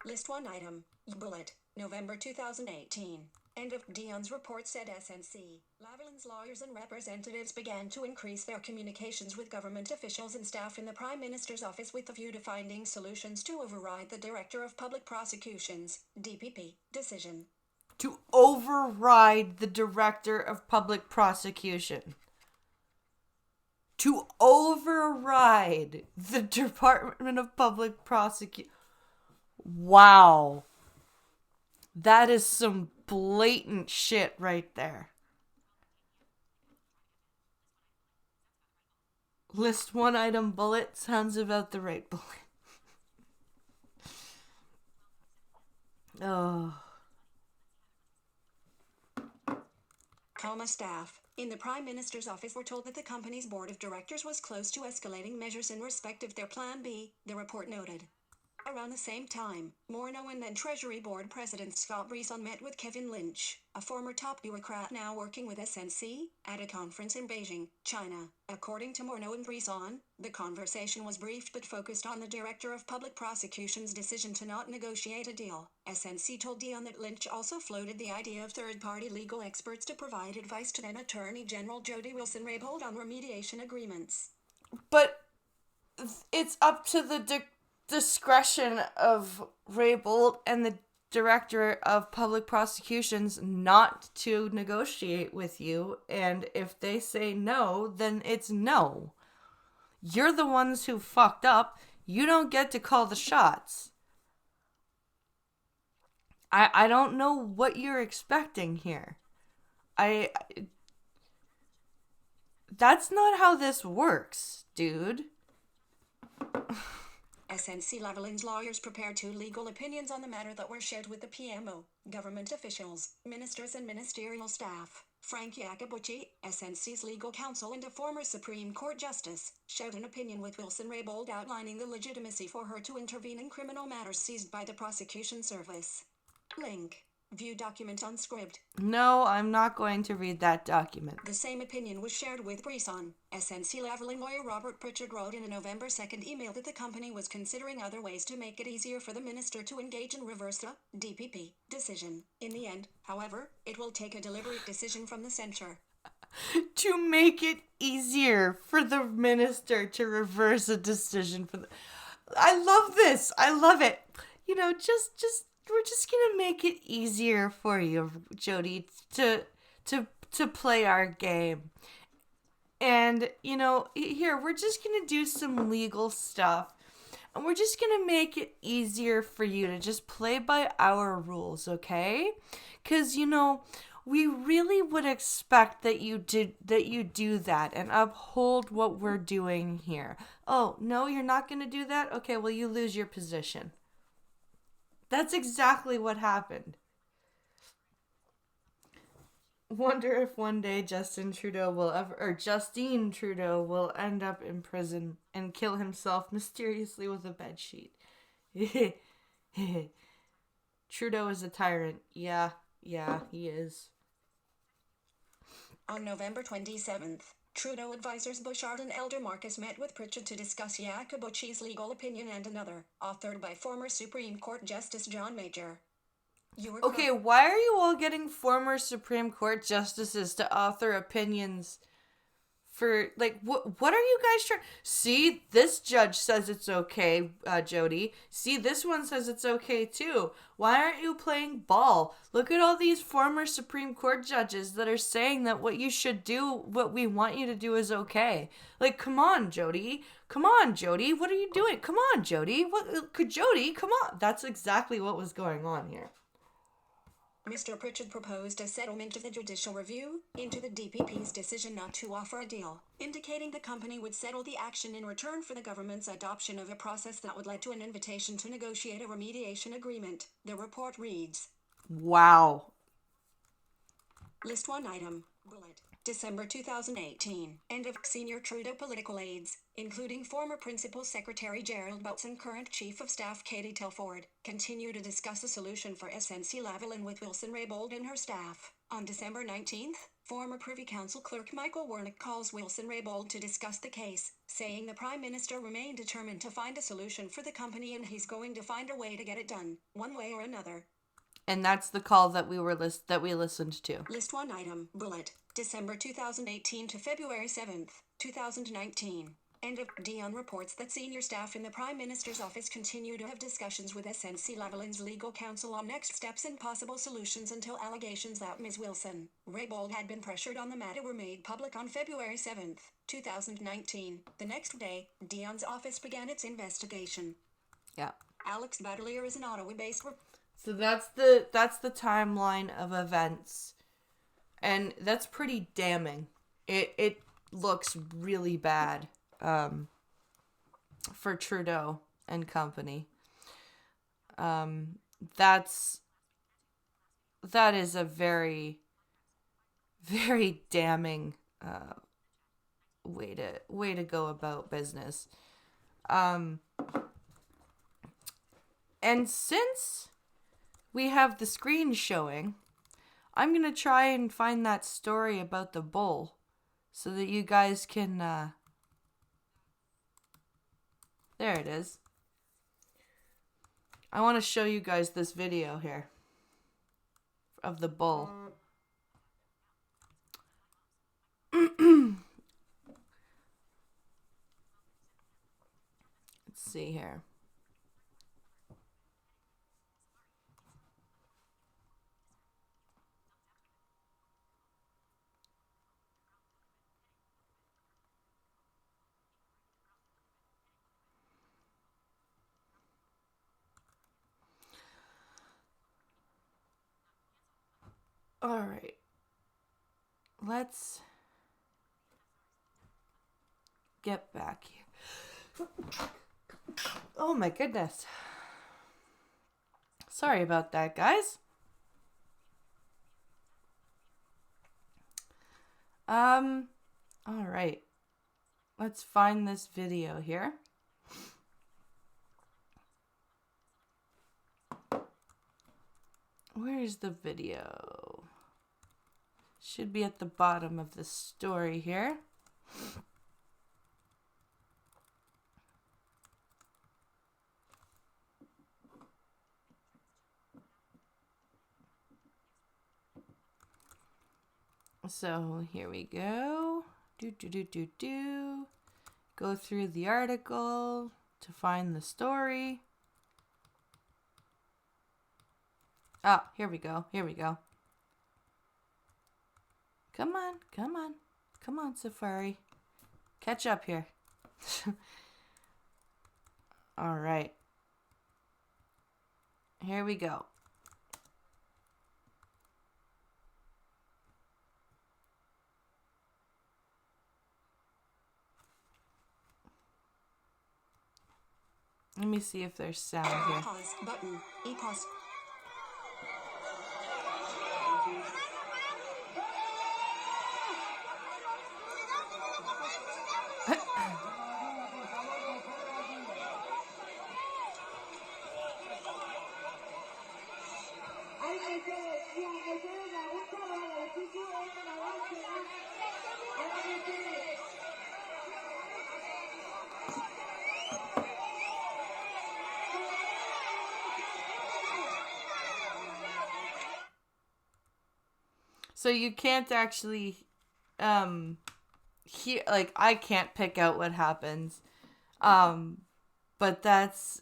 List 1 item. Bullet. November 2018. End of Dion's report said SNC-Lavalin's lawyers and representatives began to increase their communications with government officials and staff in the Prime Minister's office with a view to finding solutions to override the Director of Public Prosecutions, DPP, decision. To override the Director of Public Prosecution. To override the Department of Public Prosecution. Wow. That is some blatant shit right there. List 1 item. Bullet sounds about the right bullet. Oh. Staff in the Prime Minister's office were told that the company's board of directors was close to escalating measures in respect of their Plan B, the report noted. Around the same time, Morneau and then Treasury Board President Scott Brisson met with Kevin Lynch, a former top bureaucrat now working with SNC, at a conference in Beijing, China. According to Morneau and Brisson, the conversation was brief but focused on the Director of Public Prosecution's decision to not negotiate a deal. SNC told Dion that Lynch also floated the idea of third-party legal experts to provide advice to then Attorney General Jody Wilson-Raybould on remediation agreements. But it's up to the discretion of Raybould and the Director of Public Prosecutions not to negotiate with you, and if they say no, then it's no. You're the ones who fucked up. You don't get to call the shots. I don't know what you're expecting here. That's not how this works, dude. SNC-Lavalin's lawyers prepared 2 legal opinions on the matter that were shared with the PMO, government officials, ministers and ministerial staff. Frank Iacobucci, SNC's legal counsel and a former Supreme Court justice, shared an opinion with Wilson Raybould outlining the legitimacy for her to intervene in criminal matters seized by the prosecution service. Link. View document on Scribd. No, I'm not going to read that document. The same opinion was shared with Brisson. SNC-Lavalin lawyer Robert Pritchard wrote in a November 2nd email that the company was considering other ways to make it easier for the minister to engage and reverse the DPP decision. In the end, however, it will take a deliberate decision from the center. To make it easier for the minister to reverse a decision for the... I love this. I love it. You know, we're just gonna make it easier for you, Jody, to play our game. And, you know, here, we're just gonna do some legal stuff. And we're just gonna make it easier for you to just play by our rules, okay? 'Cause, you know, we really would expect that you do that and uphold what we're doing here. Oh, no, you're not gonna do that? Okay, well, you lose your position. That's exactly what happened. Wonder if one day Justine Trudeau will end up in prison and kill himself mysteriously with a bedsheet. Trudeau is a tyrant. Yeah, he is. On November 27th, Trudeau advisors Bouchard and Elder Marcus met with Pritchard to discuss Iacobucci's legal opinion and another, authored by former Supreme Court Justice John Major. Okay, why are you all getting former Supreme Court justices to author opinions for, like, what are you guys trying... See, this judge says it's okay, Jody. See, this one says it's okay, too. Why aren't you playing ball? Look at all these former Supreme Court judges that are saying that what you should do, what we want you to do is okay. Like, come on, Jody. Come on, Jody. What are you doing? Come on, Jody. Jody, come on. That's exactly what was going on here. Mr. Pritchard proposed a settlement of the judicial review into the DPP's decision not to offer a deal, indicating the company would settle the action in return for the government's adoption of a process that would lead to an invitation to negotiate a remediation agreement. The report reads, wow. List 1 item, bullet, December 2018. End of senior Trudeau political aides, including former Principal Secretary Gerald Butts and current Chief of Staff Katie Telford, continue to discuss a solution for SNC-Lavalin with Wilson Raybould and her staff. On December 19th, former Privy Council Clerk Michael Wernick calls Wilson Raybould to discuss the case, saying the Prime Minister remained determined to find a solution for the company and he's going to find a way to get it done, one way or another. And that's the call that we listened to. List 1 item, bullet, December 2018 to February 7th, 2019. End of Dion reports that senior staff in the Prime Minister's office continue to have discussions with SNC-Lavalin's legal counsel on next steps and possible solutions until allegations that Ms. Wilson Raybould had been pressured on the matter were made public on February 7th, 2019. The next day, Dion's office began its investigation. Yeah. Alex Battelier is an Ottawa-based... So that's the timeline of events. And that's pretty damning. It looks really bad for Trudeau and company. That is a very, very damning way to go about business. And since we have the screen showing, I'm going to try and find that story about the bull so that you guys can... There it is. I want to show you guys this video here of the bull. Let's see here. All right. Let's get back here. Oh my goodness. Sorry about that, guys. All right. Let's find this video here. Where's the video? Should be at the bottom of the story here. So here we go. Go through the article to find the story. Ah, here we go. Here we go. Come on, come on. Come on, Safari. Catch up here. All right. Here we go. Let me see if there's sound here. Pause button. E-pause. So you can't actually hear, like, I can't pick out what happens. But that's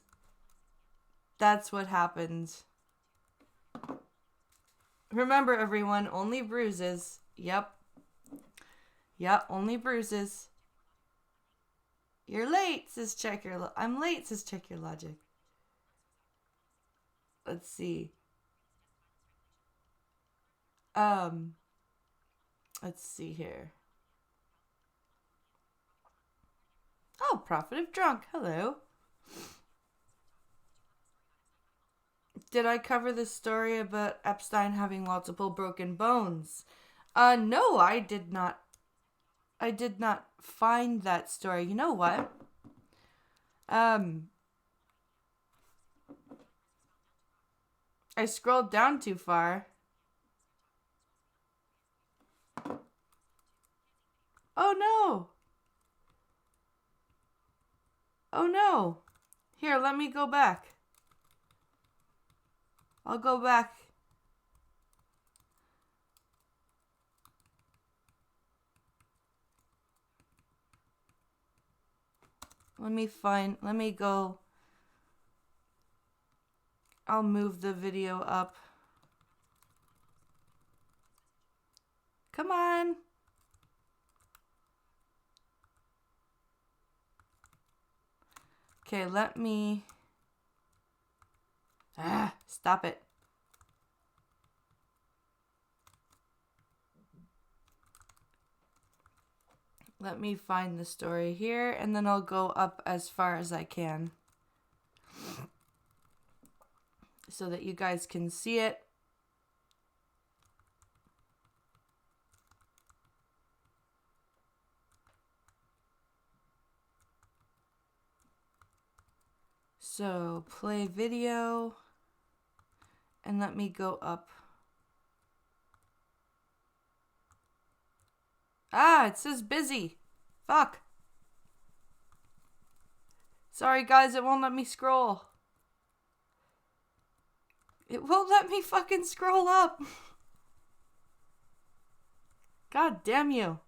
what happens. Remember, everyone, only bruises. Yep, only bruises. You're late, says check your I'm late, says check your logic. Let's see. Let's see here. Oh, Prophet of Drunk. Hello. Did I cover the story about Epstein having multiple broken bones? No, I did not. I did not find that story. You know what? I scrolled down too far. Oh no! Oh no! Here, let me go back. I'll go back. Let me go. I'll move the video up. Come on. Okay, let me... stop it. Let me find the story here, and then I'll go up as far as I can so that you guys can see it. So, play video, and let me go up. Ah, it says busy. Fuck. Sorry, guys, it won't let me scroll. It won't let me fucking scroll up. God damn you.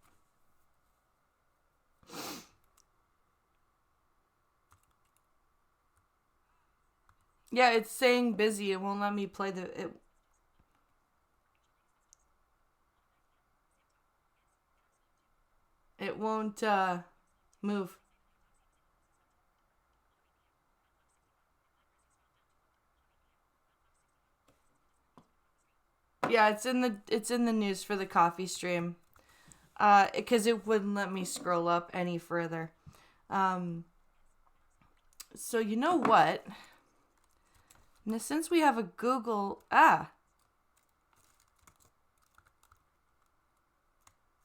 Yeah, it's saying busy. It won't let me play the... It won't, move. Yeah, it's in the news for the coffee stream. Because it wouldn't let me scroll up any further. So you know what? Now, since we have a Google... I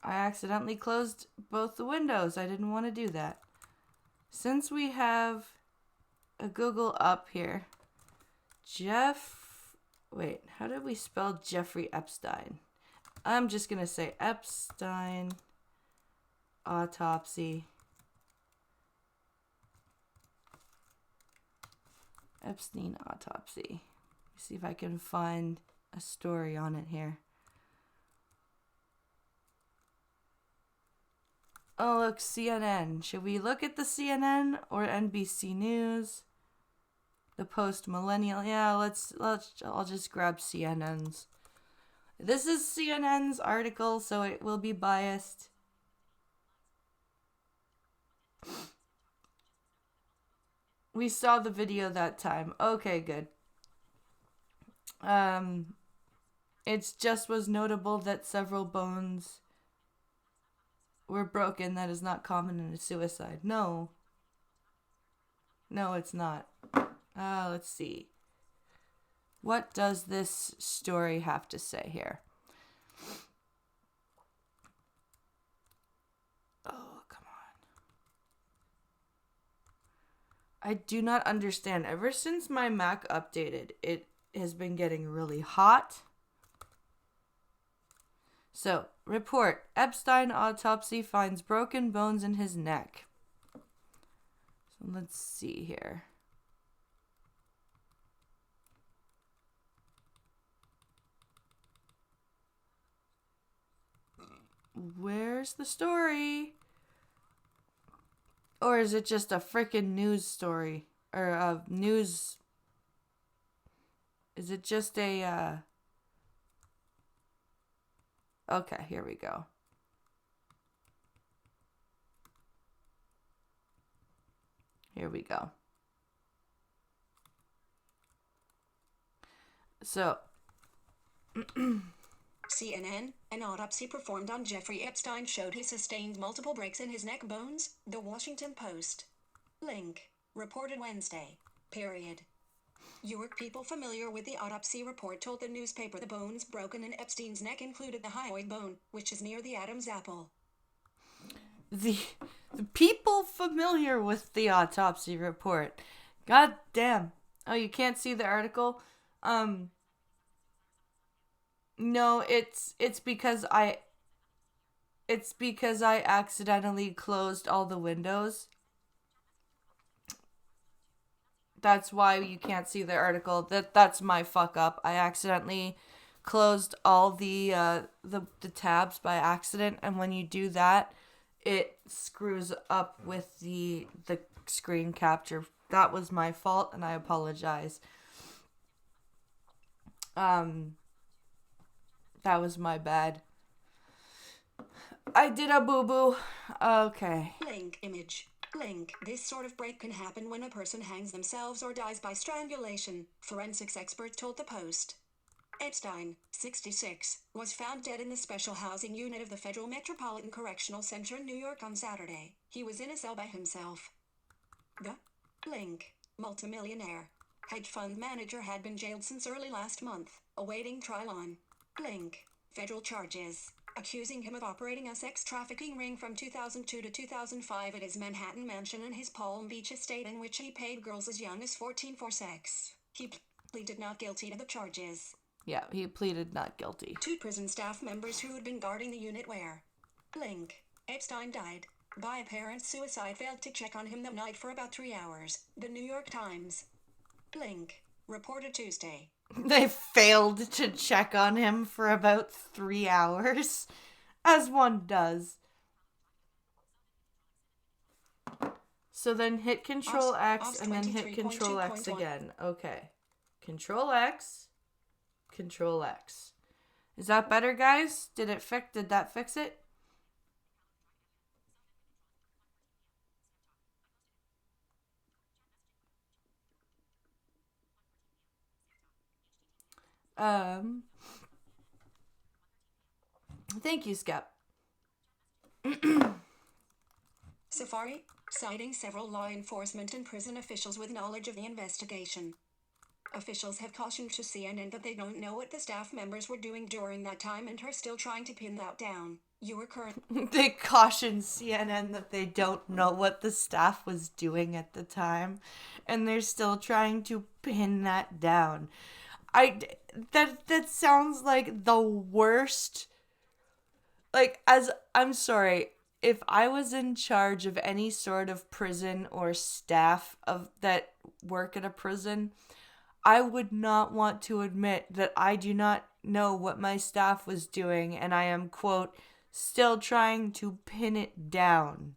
accidentally closed both the windows. I didn't want to do that. Since we have a Google up here, wait, how did we spell Jeffrey Epstein? I'm just going to say Epstein autopsy. Epstein autopsy. See if I can find a story on it here. Oh, look, CNN. Should we look at the CNN or NBC News? The Post Millennial. Yeah, I'll just grab CNN's. This is CNN's article, so it will be biased. We saw the video that time. Okay, good. It just was notable that several bones were broken. That is not common in a suicide. No, it's not. Let's see. What does this story have to say here? Oh, come on. I do not understand. Ever since my Mac updated, it has been getting really hot. So, report. Epstein autopsy finds broken bones in his neck. So, let's see here. Where's the story? Or is it just a freaking news story? Or a news... Is it just a, Okay, here we go. Here we go. So... CNN, an autopsy performed on Jeffrey Epstein showed he sustained multiple breaks in his neck bones, The Washington Post. Link. Reported Wednesday. Period. York people familiar with the autopsy report told the newspaper the bones broken in Epstein's neck included the hyoid bone, which is near the Adam's apple. The people familiar with the autopsy report. God damn. Oh, you can't see the article? No, it's because I accidentally closed all the windows. That's why you can't see the article. That's my fuck up. I accidentally closed all the tabs by accident, and when you do that, it screws up with the screen capture. That was my fault, and I apologize. That was my bad. I did a boo-boo. Okay. Link image. Link. This sort of break can happen when a person hangs themselves or dies by strangulation, forensics expert told the Post. Epstein, 66, was found dead in the special housing unit of the Federal Metropolitan Correctional Center in New York on Saturday. He was in a cell by himself. The Link. Multimillionaire. Hedge fund manager had been jailed since early last month, awaiting trial on Link. Federal charges, accusing him of operating a sex trafficking ring from 2002 to 2005 at his Manhattan mansion and his Palm Beach estate, in which he paid girls as young as 14 for sex. He pleaded not guilty to the charges. Yeah, he pleaded not guilty. 2 prison staff members who had been guarding the unit where Link. Epstein died by apparent suicide failed to check on him that night for about 3 hours, the New York Times. Link. Reported Tuesday. They failed to check on him for about 3 hours, as one does. So then hit Control X and then hit Control X again. Okay. Control X. Control X. Is that better, guys? Did that fix it? Thank you, Skep. Safari, citing several law enforcement and prison officials with knowledge of the investigation. Officials have cautioned to CNN that they don't know what the staff members were doing during that time and are still trying to pin that down. You are current. They cautioned CNN that they don't know what the staff was doing at the time, and they're still trying to pin that down. That sounds like the worst. Like, I'm sorry, if I was in charge of any sort of prison or staff of that work at a prison, I would not want to admit that I do not know what my staff was doing, and I am, quote, still trying to pin it down.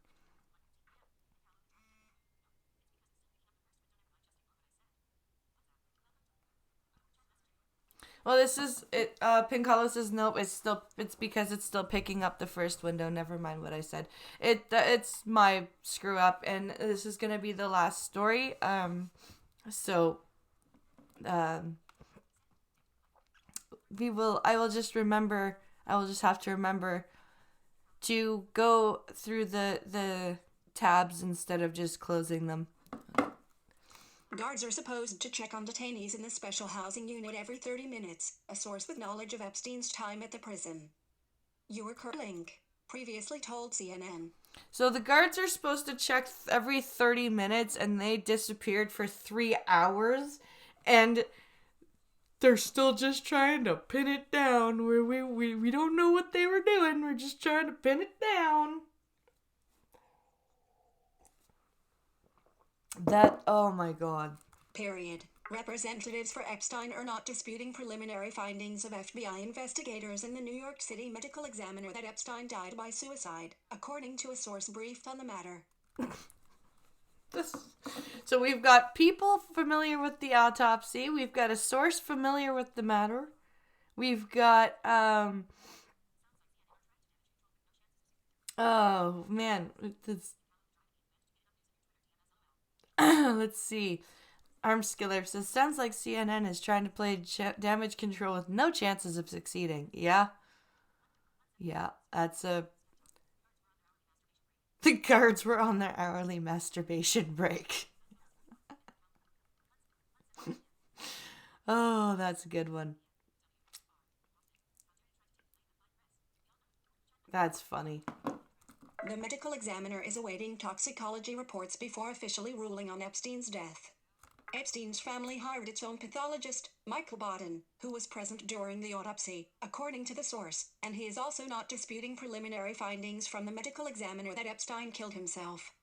Well, this is it. Pincalo says nope. It's because it's still picking up the first window. Never mind what I said. It's my screw up, and this is gonna be the last story. So, I will just remember. I will just have to remember to go through the tabs instead of just closing them. Guards are supposed to check on detainees in the special housing unit every 30 minutes, a source with knowledge of Epstein's time at the prison. Link previously told CNN. So the guards are supposed to check every 30 minutes, and they disappeared for 3 hours, and they're still just trying to pin it down. We don't know what they were doing. We're just trying to pin it down. Oh my god. Period. Representatives for Epstein are not disputing preliminary findings of FBI investigators in the New York City Medical Examiner that Epstein died by suicide, according to a source briefed on the matter. So we've got people familiar with the autopsy. We've got a source familiar with the matter. We've got, oh, man. Let's see. Armskiller says, sounds like CNN is trying to play damage control with no chances of succeeding. Yeah. Yeah, that's a... The guards were on their hourly masturbation break. Oh, that's a good one. That's funny. The medical examiner is awaiting toxicology reports before officially ruling on Epstein's death. Epstein's family hired its own pathologist, Michael Baden, who was present during the autopsy, according to the source, and he is also not disputing preliminary findings from the medical examiner that Epstein killed himself.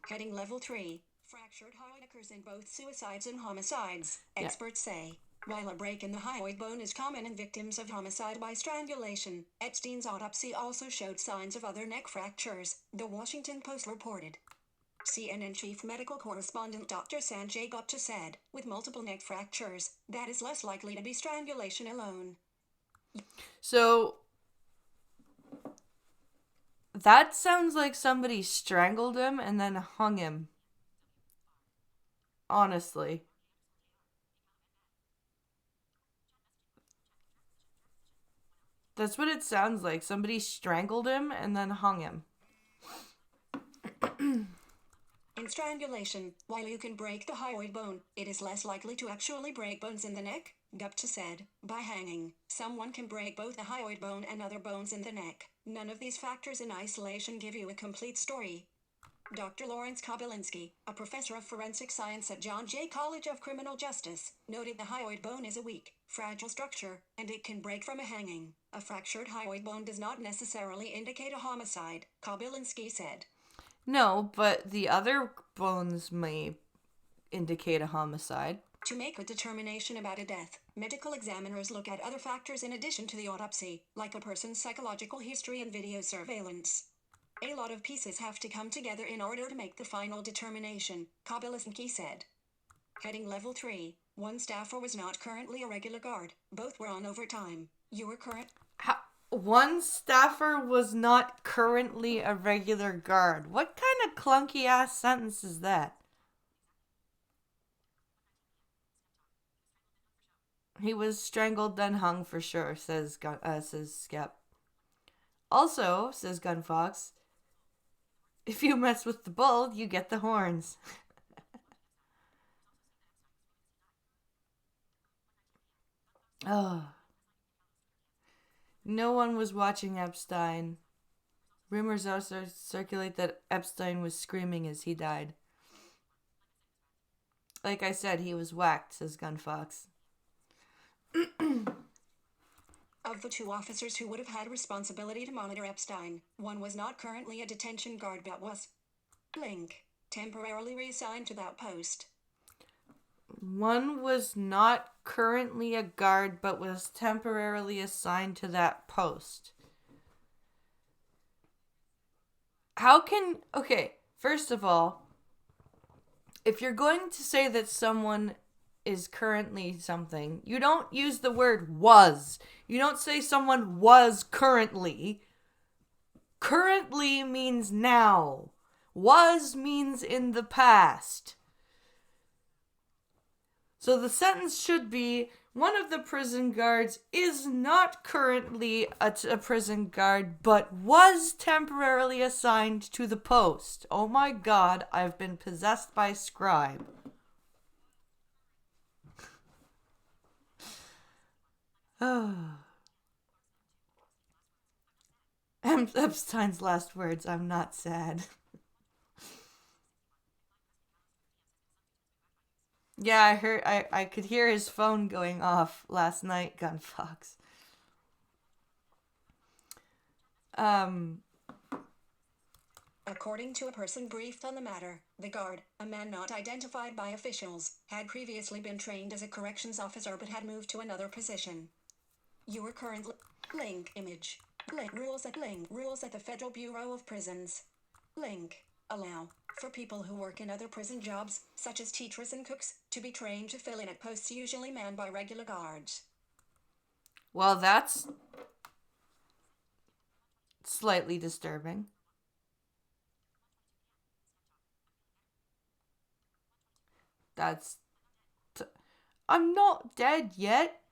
Heading level 3, fractured hyoid occurs in both suicides and homicides, experts say. While a break in the hyoid bone is common in victims of homicide by strangulation, Epstein's autopsy also showed signs of other neck fractures, the Washington Post reported. CNN chief medical correspondent Dr. Sanjay Gupta said, with multiple neck fractures, that is less likely to be strangulation alone. So, that sounds like somebody strangled him and then hung him. Honestly. That's what it sounds like. Somebody strangled him and then hung him. In strangulation, while you can break the hyoid bone, it is less likely to actually break bones in the neck, Gupta said. By hanging, someone can break both the hyoid bone and other bones in the neck. None of these factors in isolation give you a complete story. Dr. Lawrence Kobylinski, a professor of forensic science at John Jay College of Criminal Justice, noted the hyoid bone is a weak, fragile structure, and it can break from a hanging. A fractured hyoid bone does not necessarily indicate a homicide, Kobylinski said. No, but the other bones may indicate a homicide. To make a determination about a death, medical examiners look at other factors in addition to the autopsy, like a person's psychological history and video surveillance. A lot of pieces have to come together in order to make the final determination, Kobylinski said. Heading level 3, one staffer was not currently a regular guard. Both were on overtime. You were current... One staffer was not currently a regular guard. What kind of clunky ass sentence is that? He was strangled then hung for sure, says Skep. Also, says Gunfox, if you mess with the bull, you get the horns. Oh. No one was watching Epstein. Rumors also circulate that Epstein was screaming as he died. Like I said, he was whacked, says Gunfox. Of the two officers who would have had responsibility to monitor Epstein, one was not currently a detention guard but was Link, temporarily reassigned to that post. One was not currently a guard but was temporarily assigned to that post. How can... Okay, first of all, if you're going to say that someone is currently something, you don't use the word was. You don't say someone was currently. Currently means now. Was means in the past. So the sentence should be, one of the prison guards is not currently a prison guard, but was temporarily assigned to the post. Oh my god, I've been possessed by Scribe. Epstein's last words, I'm not sad. Yeah, I could hear his phone going off last night, Gunfox. According to a person briefed on the matter, the guard, a man not identified by officials, had previously been trained as a corrections officer but had moved to another position. Your current Link image. Link rules at the Federal Bureau of Prisons. Link allow for people who work in other prison jobs, such as teachers and cooks, to be trained to fill in at posts usually manned by regular guards. Well, that's slightly disturbing. I'm not dead yet.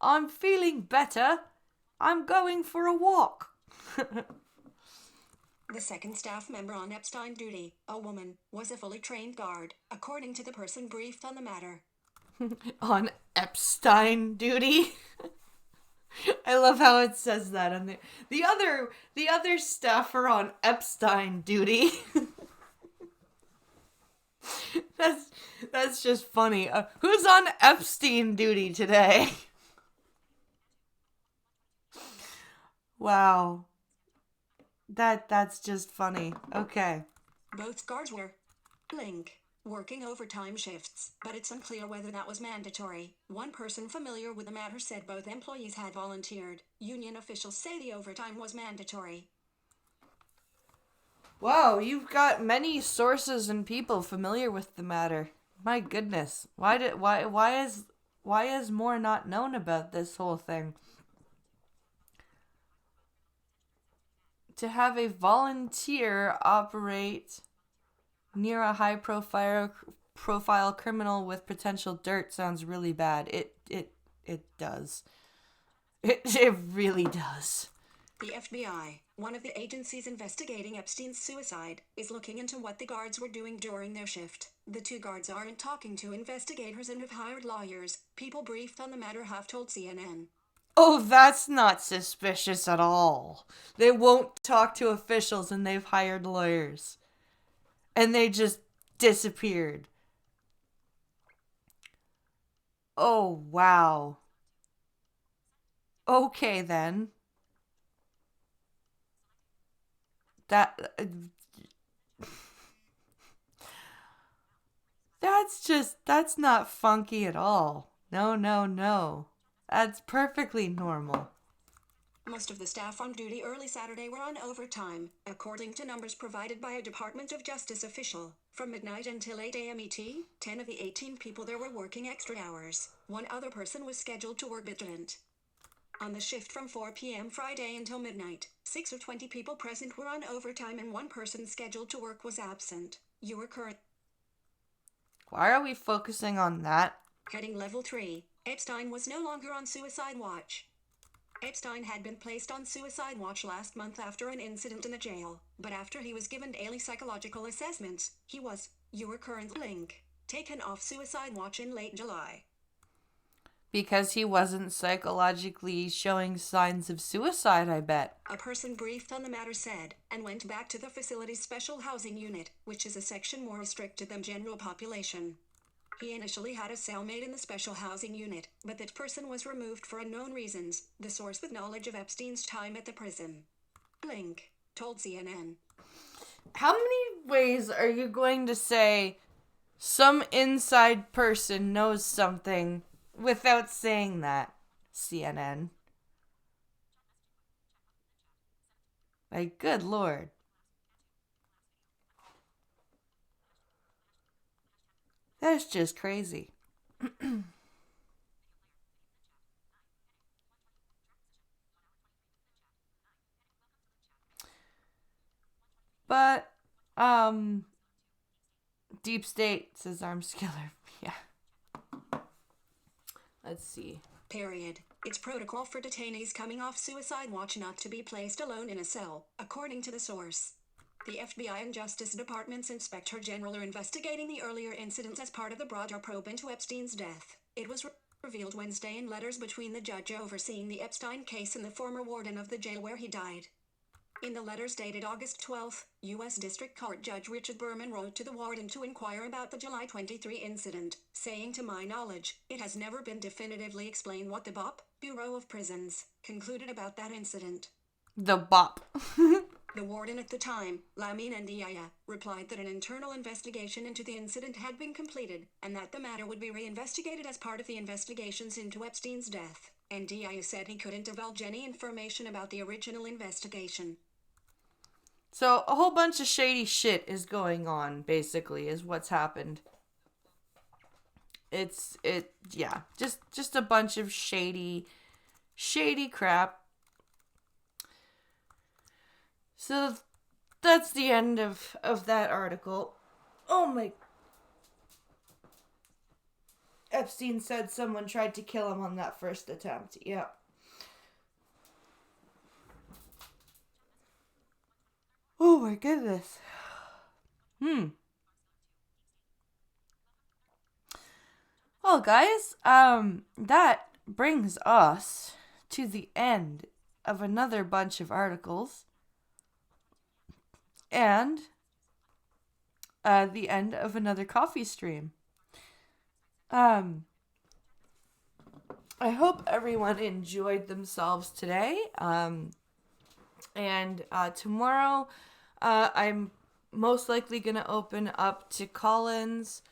I'm feeling better. I'm going for a walk. The second staff member on Epstein duty, a woman, was a fully trained guard, according to the person briefed on the matter. On Epstein duty? I love how it says that on there. The other staff are on Epstein duty. That's just funny. Who's on Epstein duty today? Wow. That's just funny. Okay. Both guards were Link working overtime shifts, but it's unclear whether that was mandatory. One person familiar with the matter said both employees had volunteered. Union officials say the overtime was mandatory. Wow, you've got many sources and people familiar with the matter. My goodness. Why is more not known about this whole thing? To have a volunteer operate near a high profile criminal with potential dirt sounds really bad. It does. It really does. The FBI, one of the agencies investigating Epstein's suicide, is looking into what the guards were doing during their shift. The two guards aren't talking to investigators and have hired lawyers. People briefed on the matter have told CNN. Oh, that's not suspicious at all. They won't talk to officials and they've hired lawyers. And they just disappeared. Oh, wow. Okay, then. That's not funky at all. No. That's perfectly normal. Most of the staff on duty early Saturday were on overtime, according to numbers provided by a Department of Justice official. From midnight until 8 a.m. ET, 10 of the 18 people there were working extra hours. One other person was scheduled to work vigilant. On the shift from 4 p.m. Friday until midnight, 6 of 20 people present were on overtime and one person scheduled to work was absent. You were current. Why are we focusing on that? Heading level 3, Epstein was no longer on suicide watch. Epstein had been placed on suicide watch last month after an incident in the jail, but after he was given daily psychological assessments, you were currently taken off suicide watch in late July. Because he wasn't psychologically showing signs of suicide, I bet. A person briefed on the matter said, and went back to the facility's special housing unit, which is a section more restricted than general population. He initially had a cellmate in the special housing unit, but that person was removed for unknown reasons, the source with knowledge of Epstein's time at the prison. Link told CNN. How many ways are you going to say some inside person knows something without saying that, CNN? Like, good Lord. That's just crazy. But, Deep State, says Armskiller. Yeah. Let's see. Period. It's protocol for detainees coming off suicide watch not to be placed alone in a cell, according to the source. The FBI and Justice Department's Inspector General are investigating the earlier incidents as part of the broader probe into Epstein's death. It was revealed Wednesday in letters between the judge overseeing the Epstein case and the former warden of the jail where he died. In the letters dated August 12, U.S. District Court Judge Richard Berman wrote to the warden to inquire about the July 23 incident, saying, "To my knowledge, it has never been definitively explained what the BOP, Bureau of Prisons, concluded about that incident." The BOP. The warden at the time, Lamin Ndiaye, replied that an internal investigation into the incident had been completed, and that the matter would be reinvestigated as part of the investigations into Epstein's death. Ndiaye said he couldn't divulge any information about the original investigation. So a whole bunch of shady shit is going on, basically, is what's happened. Just a bunch of shady crap. So that's the end of that article. Oh my. Epstein said someone tried to kill him on that first attempt. Yeah. Oh my goodness. Well, guys, that brings us to the end of another bunch of articles. And the end of another coffee stream. I hope everyone enjoyed themselves today. And tomorrow, I'm most likely going to open up to call-ins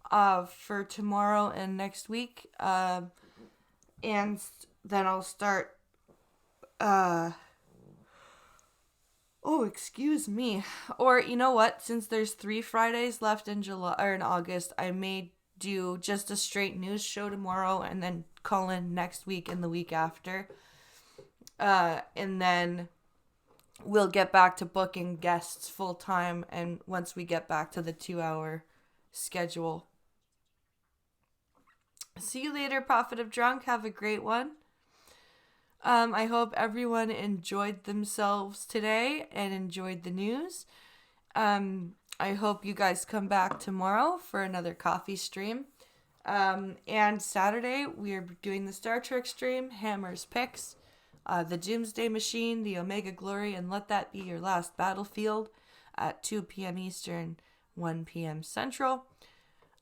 for tomorrow and next week. And then I'll start... Oh, excuse me. Or, you know what? Since there's 3 Fridays left in July or in August, I may do just a straight news show tomorrow and then call in next week and the week after. And then we'll get back to booking guests full time, and once we get back to the 2-hour schedule. See you later, Prophet of Drunk. Have a great one. I hope everyone enjoyed themselves today and enjoyed the news. I hope you guys come back tomorrow for another coffee stream. And Saturday, we are doing the Star Trek stream, Hammer's Picks, the Doomsday Machine, the Omega Glory, and Let That Be Your Last Battlefield at 2 p.m. Eastern, 1 p.m. Central.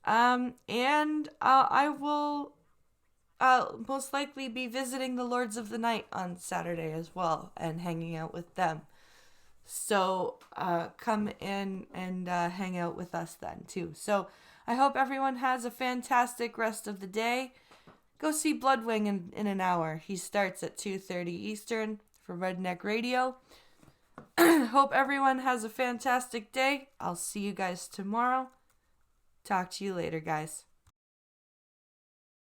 And I will... I'll most likely be visiting the Lords of the Night on Saturday as well and hanging out with them. So come in and hang out with us then too. So I hope everyone has a fantastic rest of the day. Go see Bloodwing in an hour. He starts at 2:30 Eastern for Redneck Radio. Hope everyone has a fantastic day. I'll see you guys tomorrow. Talk to you later, guys.